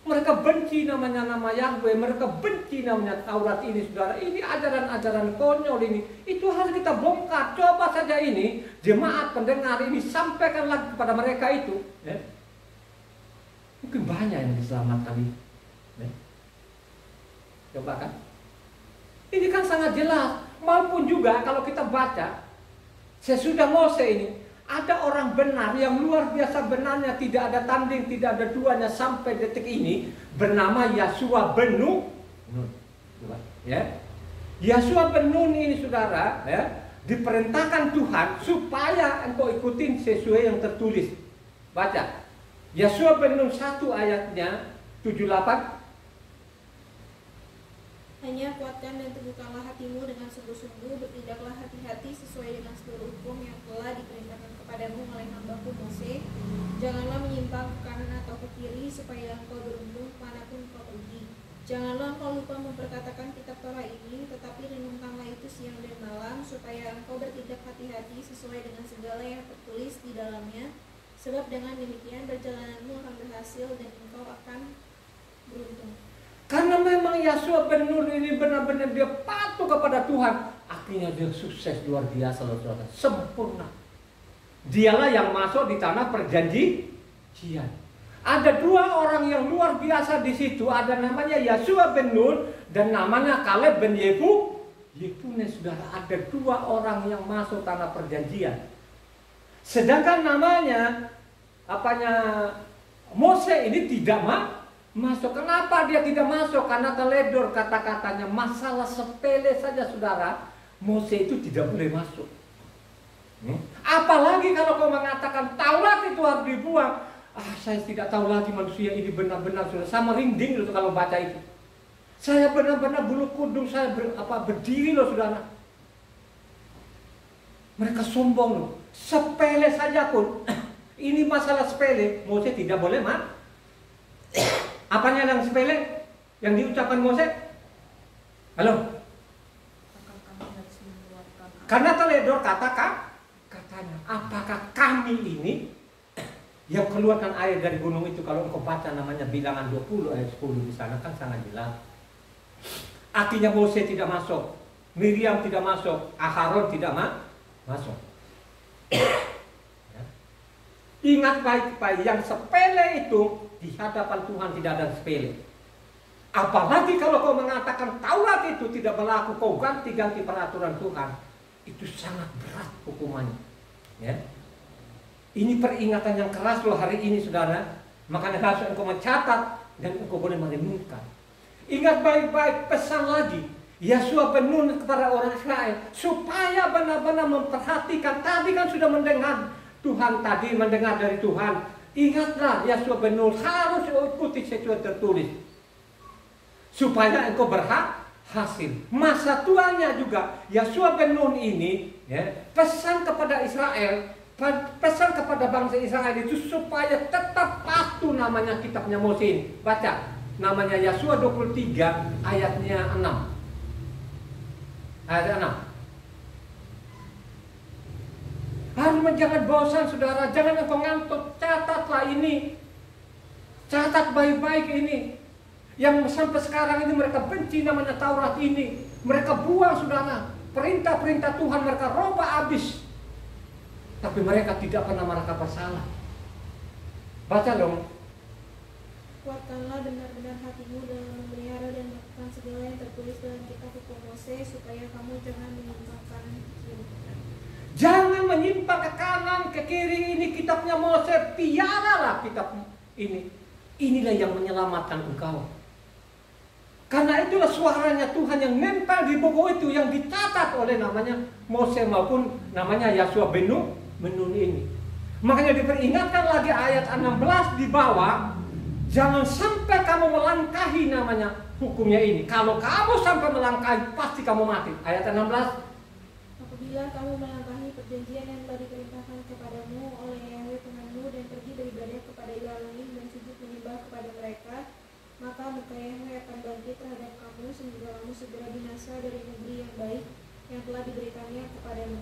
Mereka benci namanya nama Yahweh, mereka benci namanya Taurat ini, saudara. Ini ajaran-ajaran konyol ini. Itu harus kita bongkar. Coba saja ini, jemaat pendengar ini sampaikan lagi kepada mereka itu. Ya. Mungkin banyak yang diselamatkan ini. Ya. Coba kan. Ini kan sangat jelas. Maupun juga kalau kita baca, sesudah Mose ini, ada orang benar yang luar biasa benarnya, tidak ada tanding, tidak ada duanya sampai detik ini, bernama Yosua bin Nun. Ya. Yosua bin Nun ini, saudara, ya, diperintahkan Tuhan supaya engkau ikutin sesuai yang tertulis. Baca. Yosua bin Nun 1 ayatnya 78. Hanya kuatkan dan teguhkanlah hatimu dengan sungguh-sungguh, bertindaklah hati-hati sesuai dengan seluruh hukum yang telah diperintahkan kepadamu oleh hambaku Mose. Janganlah menyimpang ke kanan atau ke kiri, supaya engkau beruntung manapun engkau pergi. Janganlah engkau lupa memperkatakan kitab Torah ini, tetapi renungkanlah itu siang dan malam, supaya engkau bertindak hati-hati sesuai dengan segala yang tertulis di dalamnya. Sebab dengan demikian perjalananmu akan berhasil dan engkau akan beruntung. Karena memang Yosua bin Nun ini benar-benar dia patuh kepada Tuhan, akhirnya dia sukses luar biasa, saudara, sempurna. Dialah yang masuk di tanah perjanjian. Ada dua orang yang luar biasa di situ, ada namanya Yosua bin Nun dan namanya Kaleb bin Yefune, saudara. Ada dua orang yang masuk tanah perjanjian. Sedangkan namanya Mose ini tidak masuk. Kenapa dia tidak masuk? Karena teledor kata-katanya, masalah sepele saja, saudara. Mose itu tidak boleh masuk. Apalagi kalau kau mengatakan Taurat itu harus dibuang. Saya tidak tahu lagi manusia ini benar-benar, saudara. Saya merinding loh kalau baca itu. Saya benar-benar bulu kudung saya berdiri loh, saudara. Mereka sombong loh. Sepele saja pun. Ini masalah sepele. Mose tidak boleh Apanya yang sepele yang diucapkan Mose? Halo? Karena teledor katanya. Apakah kami ini yang keluarkan air dari gunung itu? Kalau engkau baca namanya Bilangan 20 ayat 10 di sana kan sangat jelas. Artinya Mose tidak masuk, Miriam tidak masuk, Aharon tidak masuk. Ya. Ingat baik-baik, yang sepele itu di hadapan Tuhan tidak ada sepele. Apalagi kalau kau mengatakan Taurat itu tidak berlaku, kau ganti-ganti peraturan Tuhan, itu sangat berat hukumannya. Ya. Ini peringatan yang keras loh hari ini, saudara. Makanya harus engkau mencatat dan engkau boleh merenungkan. Ingat baik-baik, pesan lagi Yosua bin Nun kepada orang Israel supaya benar-benar memperhatikan. Tadi kan sudah mendengar Tuhan, tadi mendengar dari Tuhan. Ingatlah, Yosua bin Nun harus ikuti sesuai tertulis supaya engkau berhasil. Masa tuanya juga Yosua bin Nun ini, ya, pesan kepada Israel, pesan kepada bangsa Israel itu supaya tetap patuh namanya kitabnya Mose ini. Baca namanya Yosua 23 ayatnya 6. Ayat 6. Jangan bosan, saudara, jangan engkau ngantuk. Catatlah ini, catat baik-baik ini. Yang sampai sekarang ini mereka benci namanya Taurat ini. Mereka buang, saudara. Perintah-perintah Tuhan mereka robah habis. Tapi mereka tidak pernah merasa bersalah. Baca dong. Kuatkanlah benar-benar hatimu dalam memelihara dan melakukan segala yang tertulis dalam kitab hukum Mose, supaya kamu jangan menyimpang kanan ke kiri. Jangan menyimpang ke kanan, ke kiri. Ini kitabnya Mose. Piaralah kitab ini. Inilah yang menyelamatkan engkau. Karena itulah suaranya Tuhan yang nempel di buku itu, yang dicatat oleh namanya Mose maupun namanya Yosua bin Nun ini. Makanya diperingatkan lagi ayat 16 di bawah. Jangan sampai kamu melangkahi namanya hukumnya ini. Kalau kamu sampai melangkahi, pasti kamu mati. Ayat 16. Apabila kamu melangkahi perjanjian yang telah diperintahkan kepadamu oleh Yahweh Tuhanmu dan pergi beribadah kepada ilah lain dan sujud menyembah kepada mereka, maka muka Yahweh akan bangkit terhadap kamu sehingga kamu segera binasa dari negeri yang baik yang telah diberikannya kepadamu.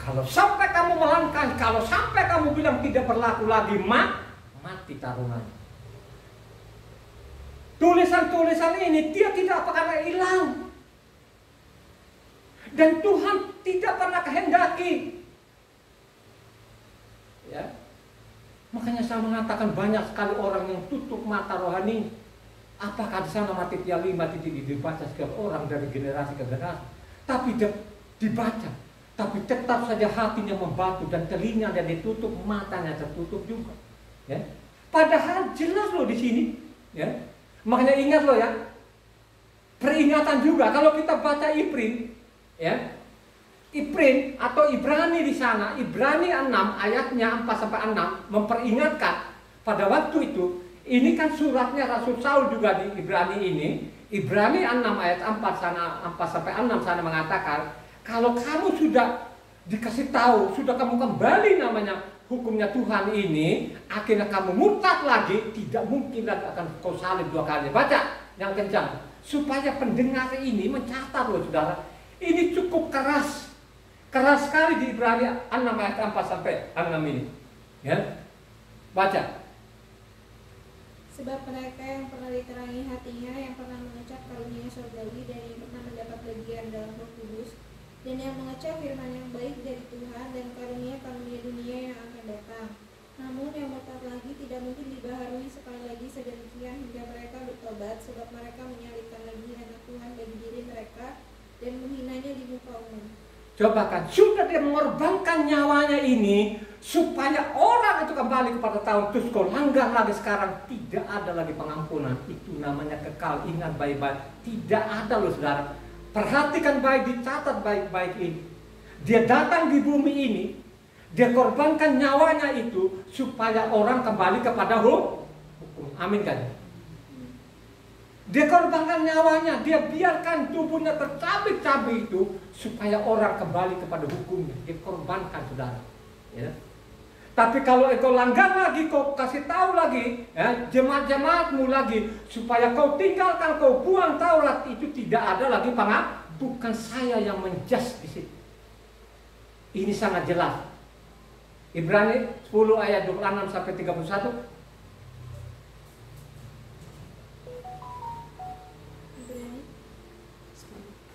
Kalau sampai kamu melangkahi, kalau sampai kamu bilang tidak berlaku lagi, mati taruhannya. tulisan-tulisan ini dia tidak akan hilang. Dan Tuhan tidak pernah kehendaki. Ya. Makanya saya mengatakan banyak sekali orang yang tutup mata rohani. Apakah di sana Matitia 5 tidak dibaca setiap orang dari generasi ke generasi? Tapi dibaca. Tapi tetap saja hatinya membatu dan telinga dan ditutup, matanya tertutup juga. Ya. Padahal jelas loh di sini. Ya. Makanya ingat loh ya. Peringatan juga kalau kita baca Iprin, ya. Iprin atau Ibrani di sana, Ibrani 6 ayatnya 4 sampai 6 memperingatkan pada waktu itu. Ini kan suratnya Rasul Saul juga di Ibrani ini. Ibrani 6 ayat 4 sampai 6 sana mengatakan, kalau kamu sudah dikasih tahu, sudah kamu kembali namanya hukumnya Tuhan ini, akhirnya kamu murtad lagi, tidak mungkin lagi akan kau salib 2 kali. Baca yang kencang supaya pendengar ini mencatat loh saudara. Ini cukup keras. Keras sekali di Ibrani 6 ayat 4 sampai 6 ini. Ya. Baca. Sebab mereka yang pernah diterangi hatinya, yang pernah mengecap karunia surgawi, dan yang pernah mendapat bagian dalam Roh Kudus, dan yang mengecap firman yang baik dari Tuhan, dan karunia-karunia dunia yang akan datang. Namun yang murtad lagi tidak mungkin dibaharui sekali lagi sedemikian hingga mereka bertobat, sebab mereka menyalibkan lagi anak Tuhan bagi diri mereka, dan menghinanya di muka umum. Coba kan, sudah dia mengorbankan nyawanya ini supaya orang itu kembali kepada tahun terus kau langgar lagi sekarang, tidak ada lagi pengampunan. Itu namanya kekal. Ingat baik-baik, tidak ada loh saudara. Perhatikan baik, dicatat baik-baik ini. Dia datang di bumi ini, dia korbankan nyawanya itu supaya orang kembali kepada hukum. Amin kan? Dia korbankan nyawanya, dia biarkan tubuhnya tercabik-cabik itu supaya orang kembali kepada hukumnya. Dia korbankan saudara. Ya. Tapi kalau kau langgar lagi, kau kasih tahu lagi, ya, jemaat-jemaatmu lagi, supaya kau tinggalkan, kau buang Taurat, itu tidak ada lagi pengampun. Bukan saya yang menjas di situ. Ini sangat jelas. Ibrani 10 ayat 26 sampai 31.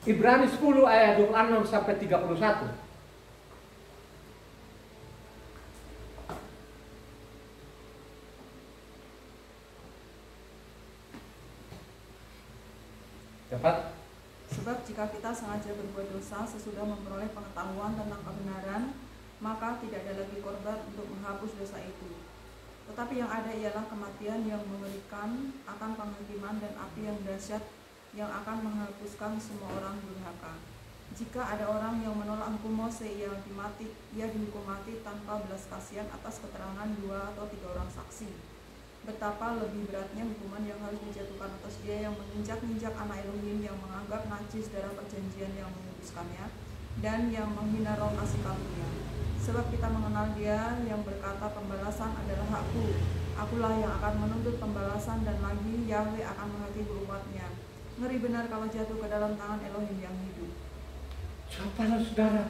Ibrani 10 ayat 26 sampai 31. Cepat. Sebab jika kita sengaja berbuat dosa sesudah memperoleh pengetahuan tentang kebenaran, maka tidak ada lagi korban untuk menghapus dosa itu. Tetapi yang ada ialah kematian yang mengerikan akan penghakiman dan api yang dahsyat yang akan menghapuskan semua orang durhaka. Jika ada orang yang menolak hukum Mose, ia dihukum mati tanpa belas kasihan atas keterangan 2 atau 3 orang saksi. Betapa lebih beratnya hukuman yang harus dijatuhkan atas dia yang menginjak-injak anak Elohim, yang menganggap najis darah perjanjian yang menguduskannya, dan yang menghina roh kasih karunia. Sebab kita mengenal dia yang berkata, pembalasan adalah hakku, akulah yang akan menuntut pembalasan, dan lagi Yahweh akan menghakimi umatnya. Ngeri benar kalau jatuh ke dalam tangan Elohim yang hidup. Siapa saudara?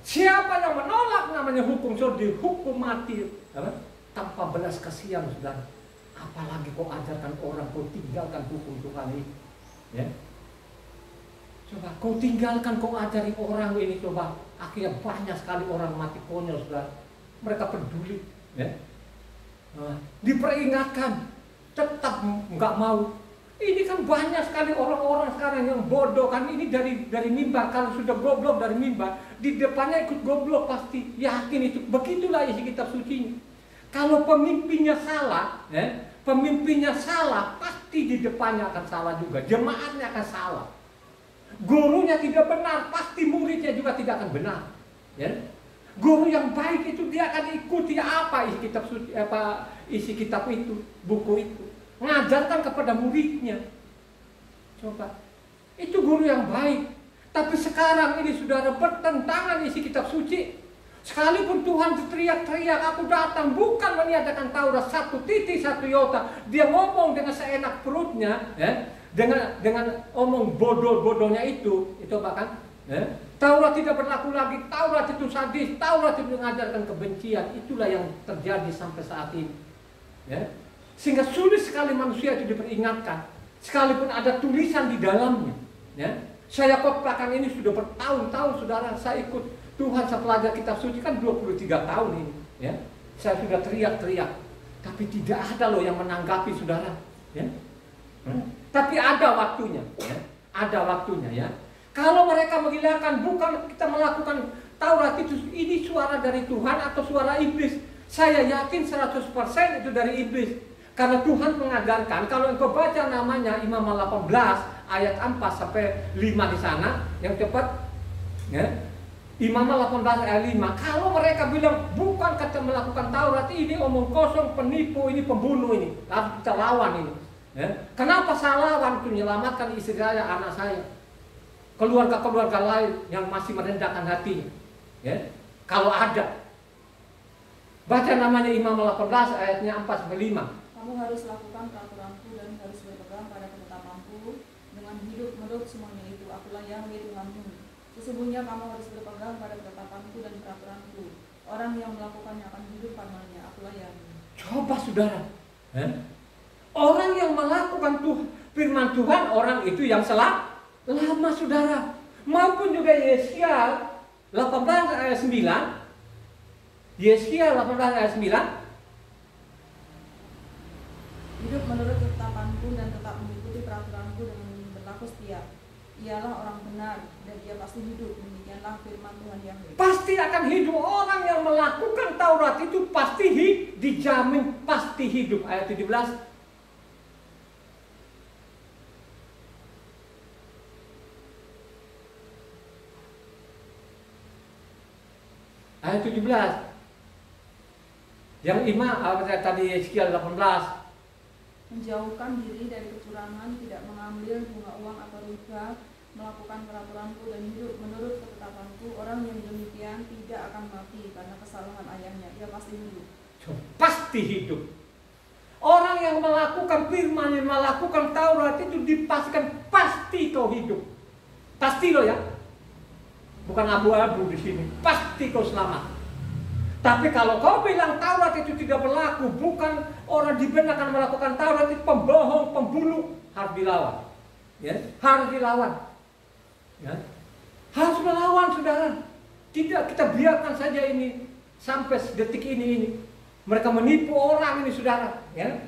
Siapa yang menolak namanya hukum surga, dihukum mati tanpa belas kasihan saudara. Apalagi kau ajarkan orang, kau tinggalkan hukum Tuhan ini. Ya. Coba kau tinggalkan, kau ajari orang ini, coba akhirnya banyak sekali orang mati konyol saudara. Mereka peduli, ya. Diperingatkan, tetap nggak mau. Ini kan banyak sekali orang-orang sekarang yang bodoh kan, ini dari mimbar. Kalau sudah goblok dari mimbar, di depannya ikut goblok pasti, yakin itu. Begitulah isi kitab suci. Kalau pemimpinnya salah, pemimpinnya salah, pasti di depannya akan salah juga. Jemaatnya akan salah. Gurunya tidak benar, pasti muridnya juga tidak akan benar. Ya. Guru yang baik itu dia akan ikuti apa isi kitab suci, isi kitab itu, buku itu. Mengajarkan kepada muridnya. Coba, itu guru yang baik. Tapi sekarang ini saudara bertentangan isi kitab suci. Sekalipun Tuhan teriak-teriak, aku datang bukan meniadakan Taurat 1 titik 1 iota. Dia ngomong dengan seenak perutnya, ya, dengan omong bodoh-bodohnya itu bahkan, ya. Taurat tidak berlaku lagi, Taurat itu sadis, Taurat itu mengajarkan kebencian. Itulah yang terjadi sampai saat ini. Ya. Sehingga sulit sekali manusia itu diperingatkan, sekalipun ada tulisan di dalamnya. Ya. Saya khotbahkan ini sudah bertahun-tahun, saudara. Saya ikut Tuhan, saya pelajar kitab suci kan 23 tahun ini. Ya. Saya sudah teriak-teriak, tapi tidak ada loh yang menanggapi, saudara. Ya. Tapi ada waktunya, ya. Ada waktunya, ya. Kalau mereka menghilangkan, bukan kita melakukan Taurat itu, ini suara dari Tuhan atau suara iblis. Saya yakin 100% itu dari iblis. Karena Tuhan mengajarkan, kalau engkau baca namanya Imamat 18 ayat 4 sampai 5 di sana, yang cepat, ya. Imamat 18 ayat 5. Kalau mereka bilang bukan kata melakukan Taurat, ini omong kosong, penipu, ini pembunuh ini, harus kita lawan ini. Ya. Kenapa saya lawan? Untuk menyelamatkan istri saya, anak saya, keluarga-keluarga lain yang masih merendahkan hatinya. Ya. Kalau ada, baca namanya Imamat 18 ayatnya 4 sampai 5. Kamu harus lakukan peraturanku dan harus berpegang pada ketetapanku dengan hidup menurut semuanya itu. Akulah Yahweh Tuhanmu. Sesungguhnya kamu harus berpegang pada ketetapanku dan peraturanku. Orang yang melakukannya akan hidup karenanya. Akulah Yahweh. Coba saudara, orang yang melakukan firman Tuhan, orang itu yang lama, saudara. Maupun juga Yesaya 18 ayat 9. Yesaya 18 ayat 9. Hidup menurut ketetapanku dan tetap mengikuti peraturanku dengan berlaku setia. Ialah orang benar dan dia pasti hidup. Demikianlah firman Tuhan Yahweh. Pasti akan hidup. Orang yang melakukan Taurat itu pasti dijamin pasti hidup. Ayat 17. Ayat 17. Yang tadi Yeskiel 18. Menjauhkan diri dari kecurangan, tidak mengambil bunga uang atau riba, melakukan peraturanku dan hidup menurut ketetapanku. Orang yang demikian tidak akan mati karena kesalahan ayahnya. Dia pasti hidup. Pasti hidup. Orang yang melakukan firman, yang melakukan Taurat itu dipastikan pasti kau hidup. Pasti lo ya. Bukan abu-abu di sini. Pasti kau selamat. Tapi kalau kau bilang Taurat itu tidak berlaku, bukan orang dibenarkan melakukan Taurat, itu pembohong, pembunuh, harus dilawan. Ya, harus dilawan. Ya. Harus melawan, saudara. Tidak kita biarkan saja ini sampai detik ini. Mereka menipu orang ini, saudara. Ya.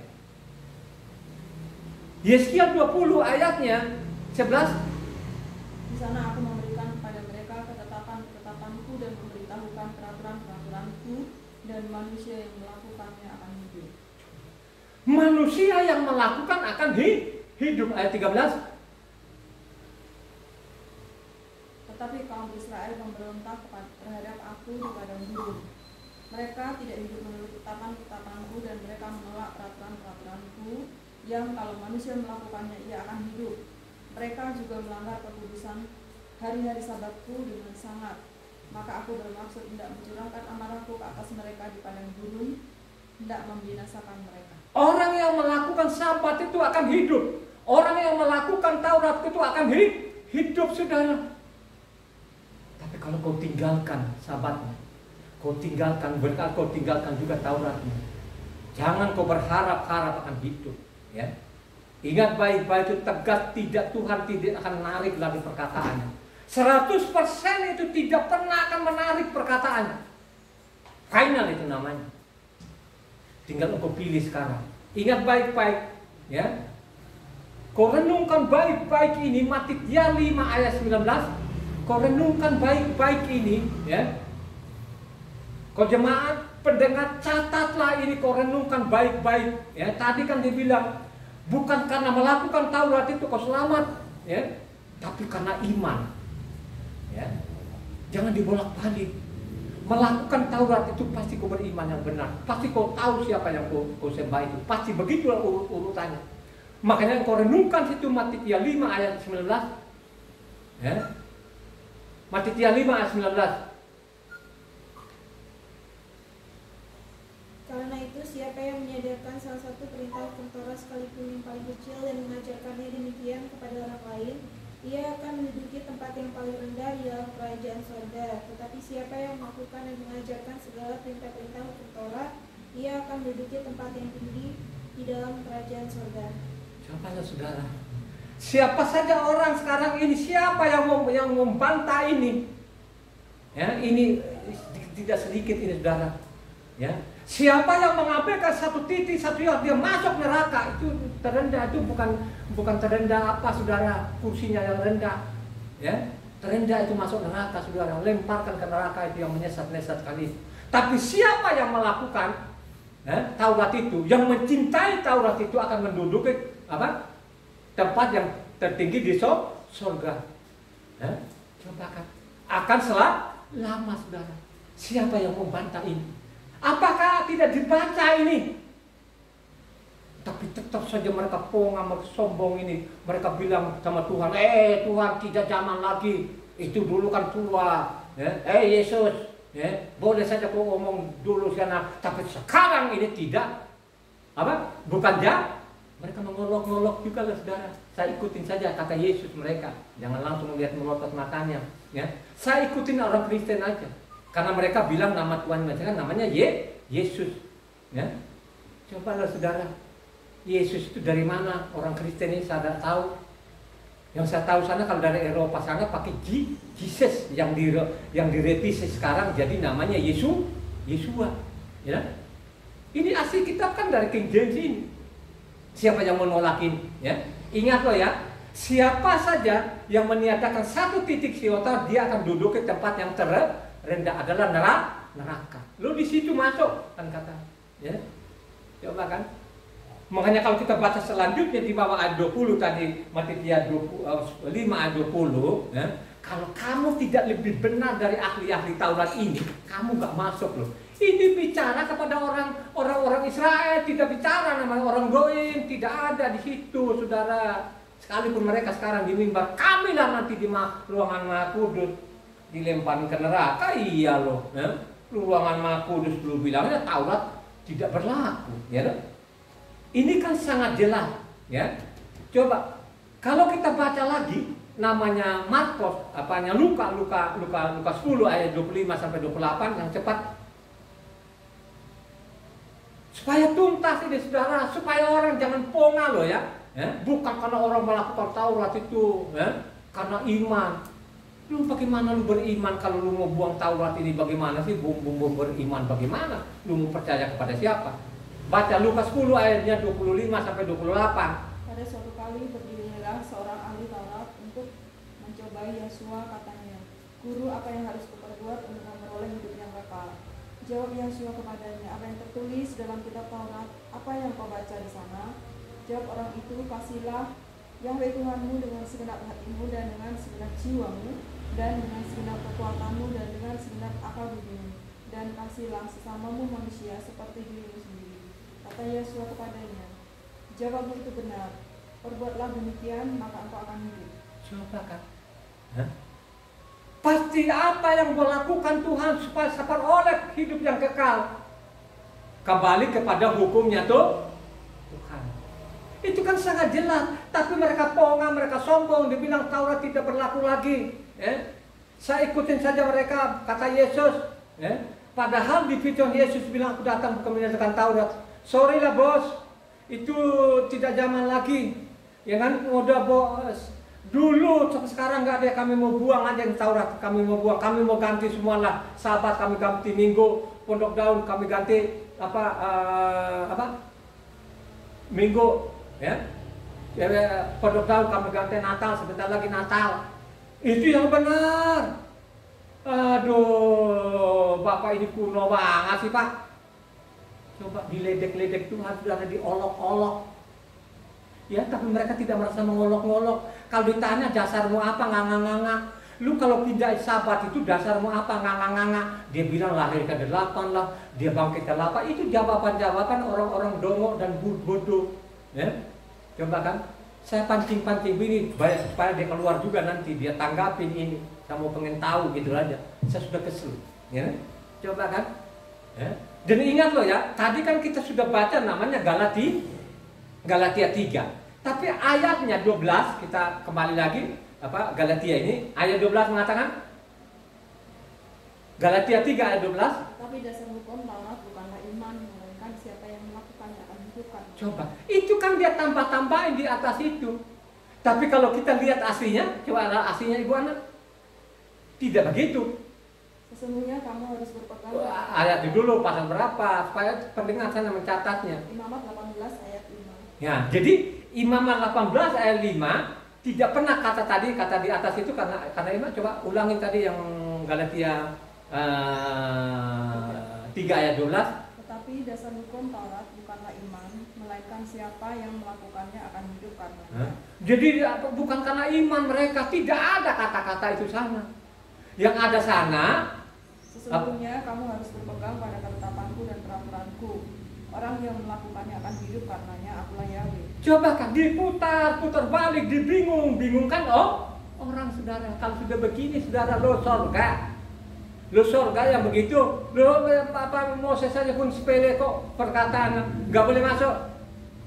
Yeskiel 20 ayatnya 11. Di sana aku memberikan kepada mereka ketetapan-ketetapanku dan memberitahukan peraturan-peraturanku, dan manusia yang melakukannya akan hidup. Manusia yang melakukan akan hidup. Ayat 13. Tetapi kaum Israel memberontak terhadap aku di padang gurun. Mereka tidak hidup menurut ketetapan-ketetapanku dan mereka menolak peraturan-peraturanku, yang kalau manusia melakukannya ia akan hidup. Mereka juga melanggar kekudusan hari-hari sabatku dengan sangat. Maka aku bermaksud tidak mencurahkan amarahku ke atas mereka di padang gurun, tidak membinasakan mereka. Orang yang melakukan sabat itu akan hidup. Orang yang melakukan Taurat itu akan hidup, saudara. Tapi kalau kau tinggalkan sabatnya, kau tinggalkan berkat, kau tinggalkan juga Tauratnya, jangan kau berharap-harap akan hidup. Ya. Ingat baik-baik itu tegas, Tuhan tidak akan menarik lagi perkataannya. 100% itu tidak pernah akan menarik perkataannya. Final itu namanya. Tinggal engkau pilih sekarang. Ingat baik-baik, ya. Kau renungkan baik-baik ini, Matitia 5 ayat 19. Kau renungkan baik-baik ini, ya. Kau jemaat pendengar, catatlah ini, kau renungkan baik-baik. Ya, tadi kan dibilang bukan karena melakukan Taurat itu kau selamat, ya, tapi karena iman. Ya. Jangan dibolak-balik. Melakukan Taurat itu pasti kau beriman yang benar. Pasti kau tahu siapa yang kau sembah itu. Pasti begitulah urutannya. Makanya kau renungkan situ Matitia 5 ayat 19. Ya. Matitia 5 ayat 19. Karena itu siapa yang menyadarkan salah satu perintah hukum Taurat sekalipun yang paling kecil dan mengajarkannya demikian kepada orang lain, ia akan menduduki tempat yang paling rendah di dalam kerajaan sorga. Tetapi siapa yang melakukan dan mengajarkan segala perintah-perintah hukum Taurat, ia akan menduduki tempat yang tinggi, di dalam kerajaan surga. Cobalah saudara, siapa saja orang sekarang ini, siapa yang membantah ini? Ya, ini tidak sedikit ini saudara. Ya, siapa yang mengabaikan satu titik, satu yang dia masuk neraka, itu terendah, itu bukan terendah apa saudara, kursinya yang rendah. Ya, terendah itu masuk neraka saudara, lemparkan ke neraka itu yang menyesat-nyesat kali. Tapi siapa yang melakukan Taurat itu, yang mencintai Taurat itu akan menduduki tempat yang tertinggi di surga. Coba kan, akan selama saudara. Siapa yang membantah ini? Apakah tidak dibaca ini? Tapi tetap saja mereka pongah, sombong ini. Mereka bilang sama Tuhan, Tuhan tidak zaman lagi, itu dulu kan tua. Yesus, boleh saja kau ngomong dulu sana, tapi sekarang ini tidak. Bukan ya? Mereka mengolok-olok juga lah saudara. Saya ikutin saja kata Yesus mereka. Jangan langsung melihat melotot matanya. Ya, saya ikutin orang Kristen aja. Karena mereka bilang nama Tuhan mereka namanya Yesus. Ya, cobalah saudara. Yesus itu dari mana? Orang Kristen ini saya tidak tahu. Yang saya tahu sana kalau dari Eropa sana pakai Jesus yang direvisi sekarang jadi namanya Yesua. Ya. Ini asli kitab kan dari King James ini. Siapa yang menolakin? Ya. Ingat loh ya, siapa saja yang meniadakan satu titik siota, dia akan duduk ke tempat yang terendah adalah neraka. Lo di situ masuk kan kata. Ya. Coba kan. Makanya kalau kita baca selanjutnya di bawah ayat 20 tadi, Matius 5 ayat 20, ya, kalau kamu tidak lebih benar dari ahli-ahli Taurat ini, kamu gak masuk loh. Ini bicara kepada orang Israel, tidak bicara nama orang Goim, tidak ada di situ, saudara. Sekalipun mereka sekarang di mimbar, kamilah nanti di ruangan Maha Kudus dilempar ke neraka, iya loh. Ya. Ruangan Maha Kudus dulu bilangnya Taurat tidak berlaku, ya loh. Ini kan sangat jelas, ya. Coba kalau kita baca lagi namanya Markus, Luka 10 ayat 25 sampai 28 yang cepat. Supaya tuntas ini saudara, supaya orang jangan pongah loh ya. Bukan karena orang melakukan Taurat itu, karena iman. Lu bagaimana lu beriman kalau lu mau buang Taurat ini bagaimana sih? Bumbu beriman bagaimana? Lu mau percaya kepada siapa? Baca Lukas 10 ayatnya 25 sampai 28. Pada suatu kali berdirilah seorang ahli Taurat untuk mencobai Yesua, katanya, Guru, apa yang harus kuperbuat untuk memperoleh hidup yang kekal? Jawab Yesua kepadanya, apa yang tertulis dalam kitab Taurat? Apa yang kau baca di sana? Jawab orang itu, kasihlah Yahweh Tuhanmu dengan segenap hatimu dan dengan segenap jiwamu dan dengan segenap kekuatanmu dan dengan segenap akal budimu, dan kasihlah sesamamu manusia seperti dirimu sendiri. Kata Yesua kepadanya, jawabmu itu benar, perbuatlah demikian maka engkau akan hidup. Coba kan? Pasti apa yang kau lakukan Tuhan supaya oleh hidup yang kekal. Kembali kepada hukumnya tuh Tuhan. Itu kan sangat jelas. Tapi mereka pongah, mereka sombong, dibilang Taurat tidak berlaku lagi. Saya ikutin saja mereka, kata Yesus. Padahal di video Yesus bilang aku datang bukan menyatakan Taurat. Sorry lah bos, itu tidak zaman lagi. Ya kan, udah bos. Dulu sekarang nggak ada, kami mau buang aja yang Taurat, kami mau buang, kami mau ganti semualah. Sahabat kami ganti Minggu, Pondok Daun kami ganti Minggu, ya. Pondok Daun kami ganti Natal, sebentar lagi Natal. Itu yang benar. Aduh, Bapak ini kuno banget sih Pak. Coba diledek-ledek Tuhan, sudah ada diolok-olok. Ya, tapi mereka tidak merasa mengolok-olok. Kalau ditanya dasarmu apa, nganga-nganga. Lu kalau tidak sahabat itu dasarmu apa, nganga-nganga. Dia bilang lahir ke-8 lah, dia bangkit ke-8. Itu jawaban-jawaban orang-orang dongo dan bodoh. Ya, coba kan. Saya pancing-pancing ini supaya dia keluar juga nanti, dia tanggapin ini. Kamu pengen tahu gitu aja. Saya sudah kesel. Ya, coba kan. Ya. Dan ingat loh ya, tadi kan kita sudah baca namanya Galatia 3. Tapi ayatnya 12, kita kembali lagi, Galatia ini, ayat 12 mengatakan, Galatia 3 ayat 12. Tapi dasar hukum Taurat bukanlah iman, melainkan siapa yang melakukannya akan hidup karena. Coba, itu kan dia tambah-tambahin di atas itu. Tapi kalau kita lihat aslinya, coba aslinya Ibu Ana, tidak begitu. Sesungguhnya kamu harus berpegang. Ayat dulu pasal berapa supaya pendengar sana mencatatnya. Imamat 18 ayat 5. Ya, jadi Imamat 18 ayat 5 tidak pernah kata di atas itu karena Imam coba ulangin tadi yang Galatia 3 ayat 12. Tetapi dasar hukum Taurat bukanlah iman, melainkan siapa yang melakukannya akan hidup karenanya. Jadi bukan karena iman mereka, tidak ada kata-kata itu sana. Yang ada sana, sesungguhnya kamu harus berpegang pada ketetapanku dan peraturanku. Orang yang melakukannya akan hidup karenanya, akulah Yahweh. Coba kan putar balik, dibingungkan orang saudara. Kalau sudah begini saudara, lo sorga yang begitu, lo apa Moses saja pun sepele kok perkataan nggak boleh masuk.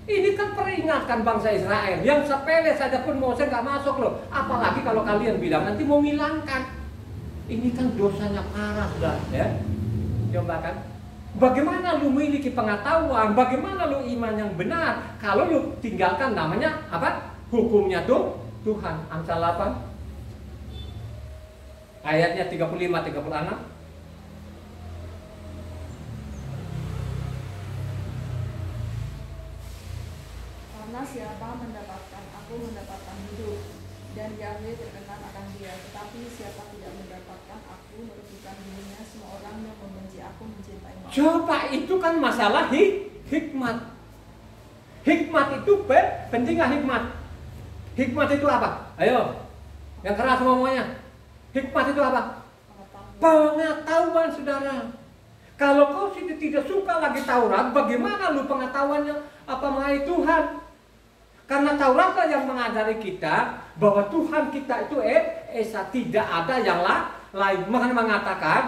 Ini kan peringatkan bangsa Israel, yang sepele saja pun Moses nggak masuk loh. Apalagi kalau kalian bilang nanti mau hilangkan. Ini kan dosanya parah sudah, ya. Coba kan, bagaimana lu memiliki pengetahuan, bagaimana lu iman yang benar, kalau lu tinggalkan namanya apa? Hukumnya tuh Tuhan. Amsal 8 ayatnya 35-36. Karena siapa mendapatkan, aku mendapatkan hidup, dan Yahweh terkenal akan dia. Tetapi siapa tidak mendapatkan aku, merugikan dirinya. Semua orang yang membenci aku mencintai maut. Coba itu kan masalah hikmat. Hikmat itu penting nggak hikmat? Hikmat itu apa? Ayo, yang keras semuanya. Hikmat itu apa? Pengetahuan saudara. Kalau kau tidak suka lagi Taurat, bagaimana lu pengetahuannya apa mengenai Tuhan? Karena Tauratlah yang mengajari kita bahwa Tuhan kita itu Esa, tidak ada yang lain. Makanya mengatakan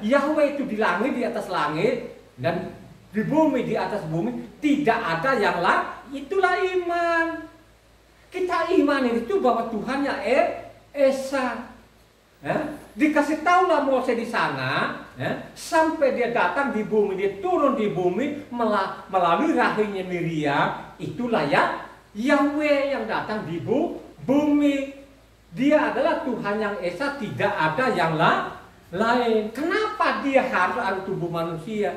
Yahweh itu di langit, di atas langit, dan di bumi, di atas bumi, tidak ada yang lain. Itulah iman. Kita iman itu bahwa Tuhannya Esa. Dikasih tahulah Moses di sana, sampai dia datang di bumi, dia turun di bumi melalui rahimnya Miriam. Itulah ya Yahweh yang datang di bumi. Dia adalah Tuhan yang Esa, tidak ada yang lain. Kenapa dia harus ambil tubuh manusia,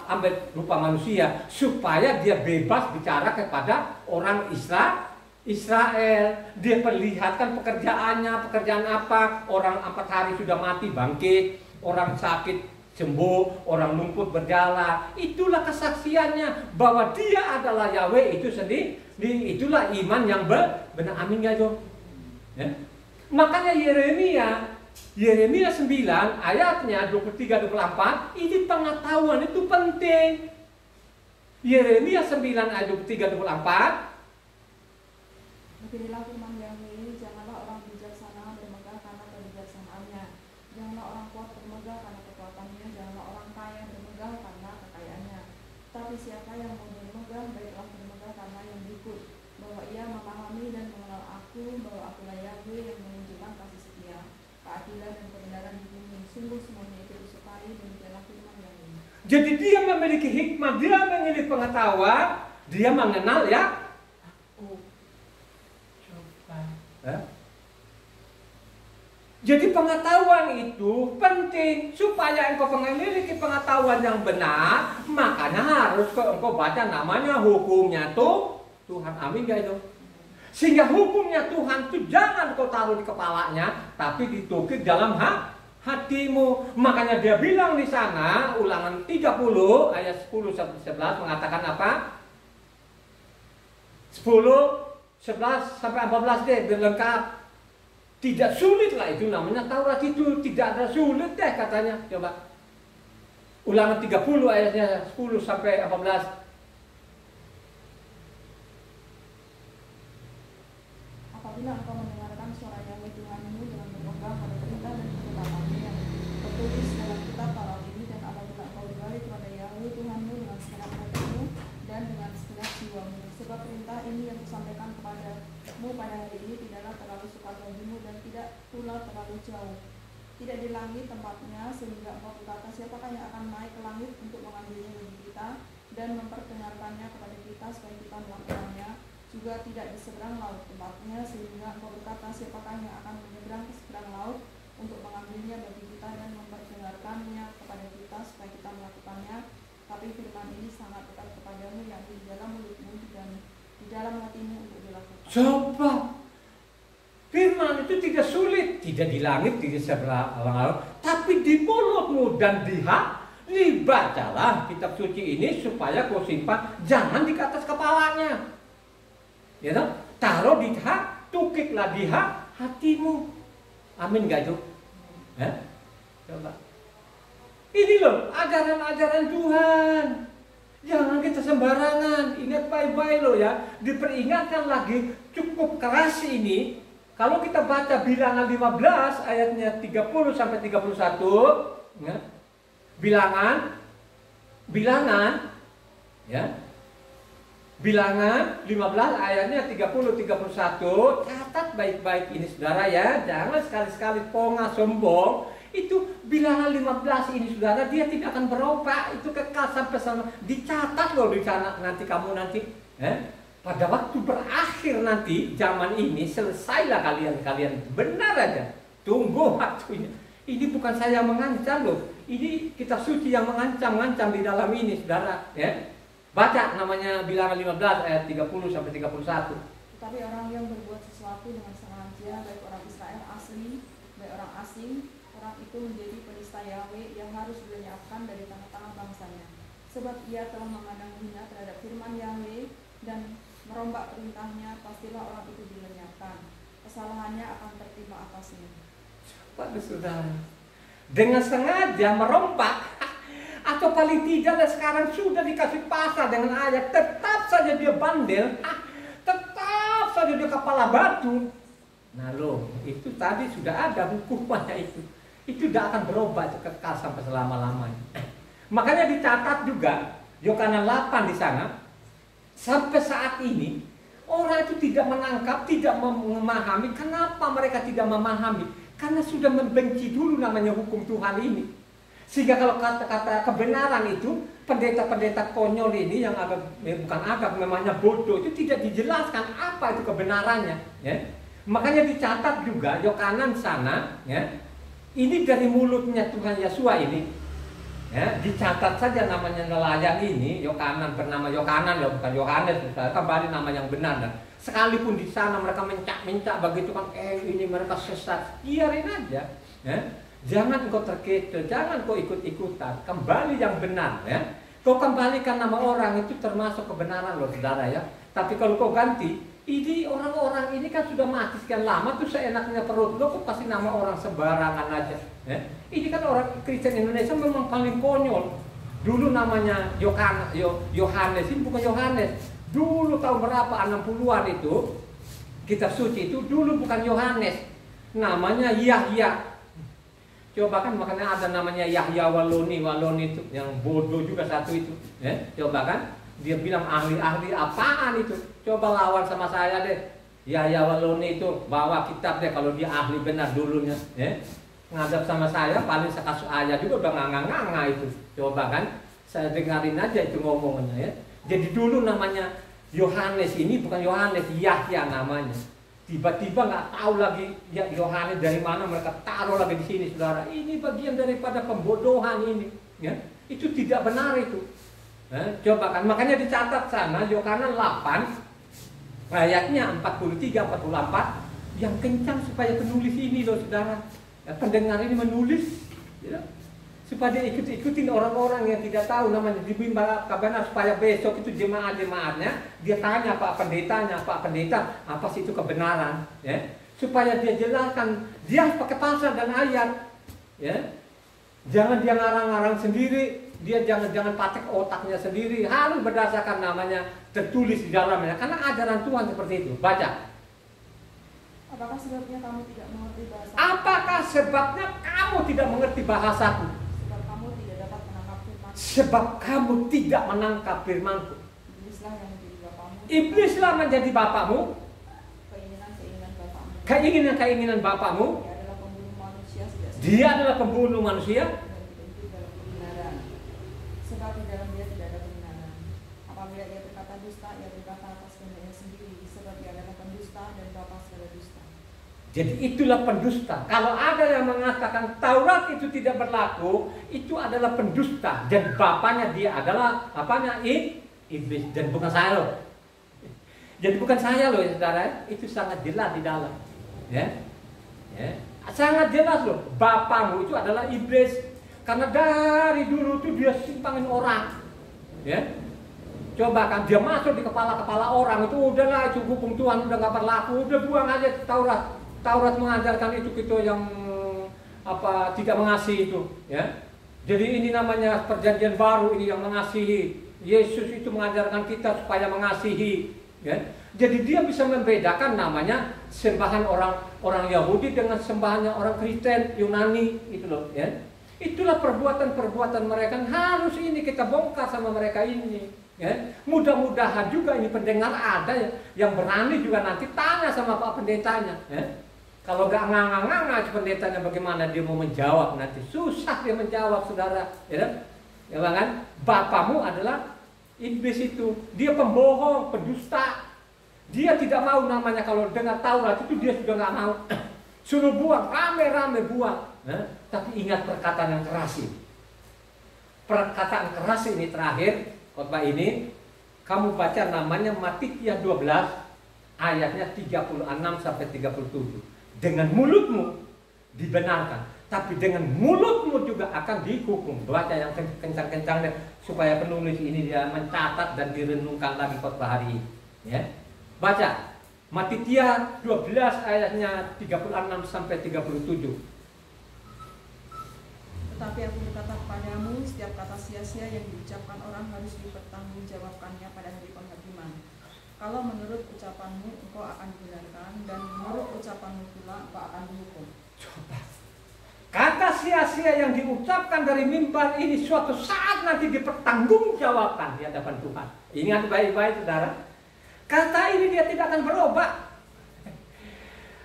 ambil rupa manusia, supaya dia bebas bicara kepada orang Israel. Dia perlihatkan pekerjaan apa, orang 4 hari sudah mati bangkit, orang sakit sembuh, orang lumpuh berjalan. Itulah kesaksiannya bahwa dia adalah Yahweh itu sendiri. Itulah iman yang benar. Amin gak itu? Ya? Makanya Yeremia 9 ayatnya 23-24, ini pengetahuan itu penting. Yeremia 9 ayat 23-24. Beginilah firman Yahweh, janganlah orang bijaksana bermegah karena kebijaksanaannya, janganlah orang kuat bermegah karena kekuatannya, janganlah orang kaya bermegah karena kekayaannya. Tapi siapa yang mau bermegah, baiklah bermegah karena yang berikut, bahwa ia memahami dan mengenal aku, bahwa akulah Yahweh yang menunjukkan kasih setia, keadilan dan kebenaran di bumi. Sungguh semuanya itu disukai, demikianlah firman Yahweh. Jadi dia memiliki hikmah, dia memiliki pengetahuan, dia mengenal ya. Jadi pengetahuan itu penting supaya engkau memiliki pengetahuan yang benar. Makanya harus engkau baca namanya hukumnya tuh Tuhan. Amin gak itu? Sehingga hukumnya Tuhan itu jangan kau taruh di kepalanya, tapi ditukik dalam hatimu. Makanya dia bilang di sana, Ulangan 30 ayat 10-11 mengatakan apa? 10-11 sampai 14 deh, biar lengkap. Tidak sulit lah, itu namanya Taurat, itu tidak ada sulit deh katanya. Coba Ulangan 30 ayatnya 10 sampai 14. Apabila engkau mendengarkan suara Yahweh Tuhanmu dengan berpegang pada perintah dan ketetapannya yang tertulis dalam kitab Taurat ini, dan apabila engkau berbalik kepada Yahweh Tuhanmu dengan segenap hatimu dan dengan segenap jiwamu, sebab perintah ini yang kusampaikan kepadamu pada hari ini tidaklah terlalu sukar bagimu dan tidak pula terlalu jauh, tidak di langit tempatnya, sehingga engkau berkata, siapakah yang akan naik ke langit untuk mengambilnya bagi kita, dan memperdengarkannya kepada kita supaya kita melakukannya, juga tidak di seberang laut tempatnya, sehingga engkau berkata, siapakah yang akan menyeberang ke seberang laut untuk mengambilnya bagi kita dan memperdengarkannya kepada kita supaya kita melakukannya. Tapi firman ini sangat dekat kepadamu, yang di dalam mulutmu dan di dalam hatimu untuk dilakukan. Coba, firman itu tidak sulit, tidak di langit, tidak di seberang laut, tapi di mulutmu dan di hati. Dibacalah kitab suci ini supaya kau simpan, jangan di atas kepalanya. Ya toh? Taruh di hak, tukiklah di hatimu. Amin gak itu? Coba. Ini loh ajaran-ajaran Tuhan. Jangan kita sembarangan. Ingat baik-baik loh ya. Diperingatkan lagi, cukup keras ini. Kalau kita baca Bilangan 15 ayatnya 30 sampai 31, ya. Bilangan ya. Bilangan 15 ayatnya 30-31. Catat baik-baik ini saudara ya. Jangan sekali-sekali pongah sombong. Itu Bilangan 15 ini saudara, dia tidak akan berubah. Itu kekal sampai sama. Dicatat loh di sana nanti kamu nanti. Pada waktu berakhir nanti zaman ini, selesailah kalian benar aja. Tunggu waktunya. Ini bukan saya mengancam loh. Ini kitab suci yang mengancam di dalam ini saudara ya. Baca namanya Bilangan 15 ayat 30 sampai 31. Tetapi orang yang berbuat sesuatu dengan sengaja, baik orang Israel asli, baik orang asing, orang itu menjadi penista Yahweh yang harus dilenyapkan dari tengah-tengah bangsanya. Sebab ia telah memandang hina terhadap firman Yahweh dan merombak perintahnya, pastilah orang itu dilenyapkan. Kesalahannya akan tertimpa atasnya. Pada saudara, dengan sengaja merompak, atau paling tidak sekarang sudah dikasih pasal dengan ayat, tetap saja dia bandel, tetap saja dia kepala batu. Nah loh, itu tadi sudah ada hukumannya itu tidak akan berubah, itu kekal sampai selama-lamanya. Makanya dicatat juga Yohanes 8 di sana, sampai saat ini orang itu tidak menangkap, tidak memahami. Kenapa mereka tidak memahami? Karena sudah membenci dulu namanya hukum Tuhan ini. Sehingga kalau kata-kata kebenaran itu, pendeta-pendeta konyol ini yang bukan agak, memangnya bodoh, itu tidak dijelaskan apa itu kebenarannya. Ya. Makanya dicatat juga Yohanes sana, ya, ini dari mulutnya Tuhan Yesus ini. Ya, dicatat saja namanya nelayan ini, Yohanes bernama Yohanes, ya, bukan Yohanes, kembali nama yang benar. Sekalipun di sana mereka mencak-mencak begitu kan, ini mereka sesat, biarin aja. Ya. Jangan kau terkecoh, jangan kau ikut-ikutan. Kembali yang benar. Ya. Kau kembalikan nama orang itu termasuk kebenaran loh saudara ya. Tapi kalau kau ganti, ini orang-orang ini kan sudah mati sekian lama tuh seenaknya perut lo, kok kasih nama orang sembarangan aja. Ya. Ini kan orang Kristen Indonesia memang paling konyol. Dulu namanya Yohanes, ini bukan Yohanes. Dulu tahun berapa, 60-an itu, kitab suci itu dulu bukan Yohanes, namanya Yahya. Coba kan makanya ada namanya Yahya Waloni itu yang bodoh juga satu itu. Coba kan dia bilang ahli-ahli apaan itu. Coba lawan sama saya deh. Yahya Waloni itu bawa kitab deh kalau dia ahli benar dulunya. Ngadap sama saya paling sekasus ayah juga udah nganga-nganga itu. Coba kan saya dengarin aja itu ngomongannya ya. Jadi dulu namanya Yohanes ini bukan Yohanes, Yahya namanya. Tiba-tiba nggak tahu lagi ya Yohanes dari mana mereka taruh lagi di sini saudara. Ini bagian daripada pembodohan ini. Ya. Itu tidak benar itu. Coba kan makanya dicatat sana Yohanes 8 ayatnya 43-44 yang kencang supaya penulis ini loh saudara. Ya, pendengar ini menulis. Ya. Supaya dia ikut-ikutin orang-orang yang tidak tahu namanya dibimbang kabar supaya besok itu jemaat-jemaatnya dia tanya Pak Pendetanya, Pak Pendeta apa sih itu kebenaran ya supaya dia jelaskan dia pakai pasal dan ayat ya jangan dia ngarang-ngarang sendiri dia jangan patek otaknya sendiri harus berdasarkan namanya tertulis di dalamnya karena ajaran Tuhan seperti itu. Baca. Apakah sebabnya kamu tidak mengerti bahasa? Apakah sebabnya kamu tidak mengerti bahasaku? Sebab kamu tidak menangkap firman-Ku. Iblislah menjadi bapamu. Keinginan bapamu. Dia adalah pembunuh manusia. Sebab di dalam dia tidak ada kebenaran. dusta, ia berkata atas kehendaknya sendiri, sebab ia adalah pendusta dan bapa segala dusta. Jadi itulah pendusta. Kalau ada yang mengatakan Taurat itu tidak berlaku, itu adalah pendusta. Dan bapaknya dia adalah apanya? Iblis. Dan bukan saya loh. Jadi bukan saya loh ya saudara. Itu sangat jelas di dalam. Ya, ya. Sangat jelas loh. Bapamu itu adalah iblis. Karena dari dulu tuh dia simpangin orang. Ya. Coba kan dia masuk di kepala-kepala orang, itu udahlah, itu hukum Tuhan udah nggak berlaku, udah buang aja Taurat. Taurat mengajarkan itu kita yang tidak mengasihi itu, ya. Jadi ini namanya perjanjian baru ini yang mengasihi. Yesus itu mengajarkan kita supaya mengasihi, ya. Jadi dia bisa membedakan namanya sembahan orang Yahudi dengan sembahannya orang Kristen Yunani itu loh, ya. Itulah perbuatan-perbuatan mereka, harus ini kita bongkar sama mereka ini, ya. Mudah-mudahan juga ini pendengar ada yang berani juga nanti tanya sama Pak Pendetanya, ya. Kalau nggak nganga-nganga pendetanya bagaimana dia mau menjawab nanti, susah dia menjawab saudara, ya kan? Bapamu adalah iblis itu, dia pembohong, pendusta, dia tidak mau namanya kalau dengar Taurat itu dia sudah nggak mau, suruh buang, rame-rame buang. Tapi ingat perkataan yang keras ini, perkataan keras ini terakhir khotbah ini, kamu baca namanya Matitia 12 ayatnya 36 sampai 37. Dengan mulutmu dibenarkan, tapi dengan mulutmu juga akan dihukum. Baca yang kencang-kencang supaya penulis ini dia mencatat dan direnungkan lagi khotbah hari ini. Ya. Baca Matitia 12 ayatnya 36 sampai 37. Tetapi aku berkata kepadamu, setiap kata sia-sia yang diucapkan orang harus dipertanggungjawabkannya pada hari penghakiman. Kalau menurut ucapanmu engkau akan dibenarkan, dan menurut ucapanmu pula engkau akan dihukum. Coba. Kata sia-sia yang diucapkan dari mimbar ini suatu saat nanti dipertanggungjawabkan di hadapan Tuhan. Ingat baik-baik saudara. Kata ini dia tidak akan berubah.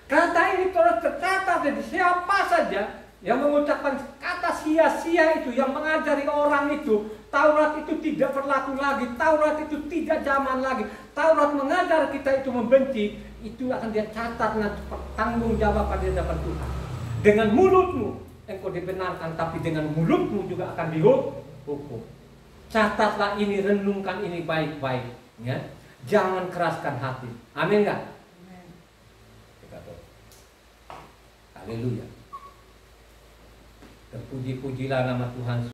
Kata ini terus tercatat, jadi siapa saja yang mengucapkan kata sia-sia itu, yang mengajari orang itu Taurat itu tidak berlaku lagi, Taurat itu tidak zaman lagi, Taurat mengajar kita itu membenci, itu akan dia catat nanti tanggung jawab pada hadapan Tuhan. Dengan mulutmu engkau dibenarkan, tapi dengan mulutmu juga akan dihukum. Catatlah ini, renungkan ini baik-baik, ya. Jangan keraskan hati. Amin enggak? Amin. Haleluya. Terpuji-pujilah nama Tuhan.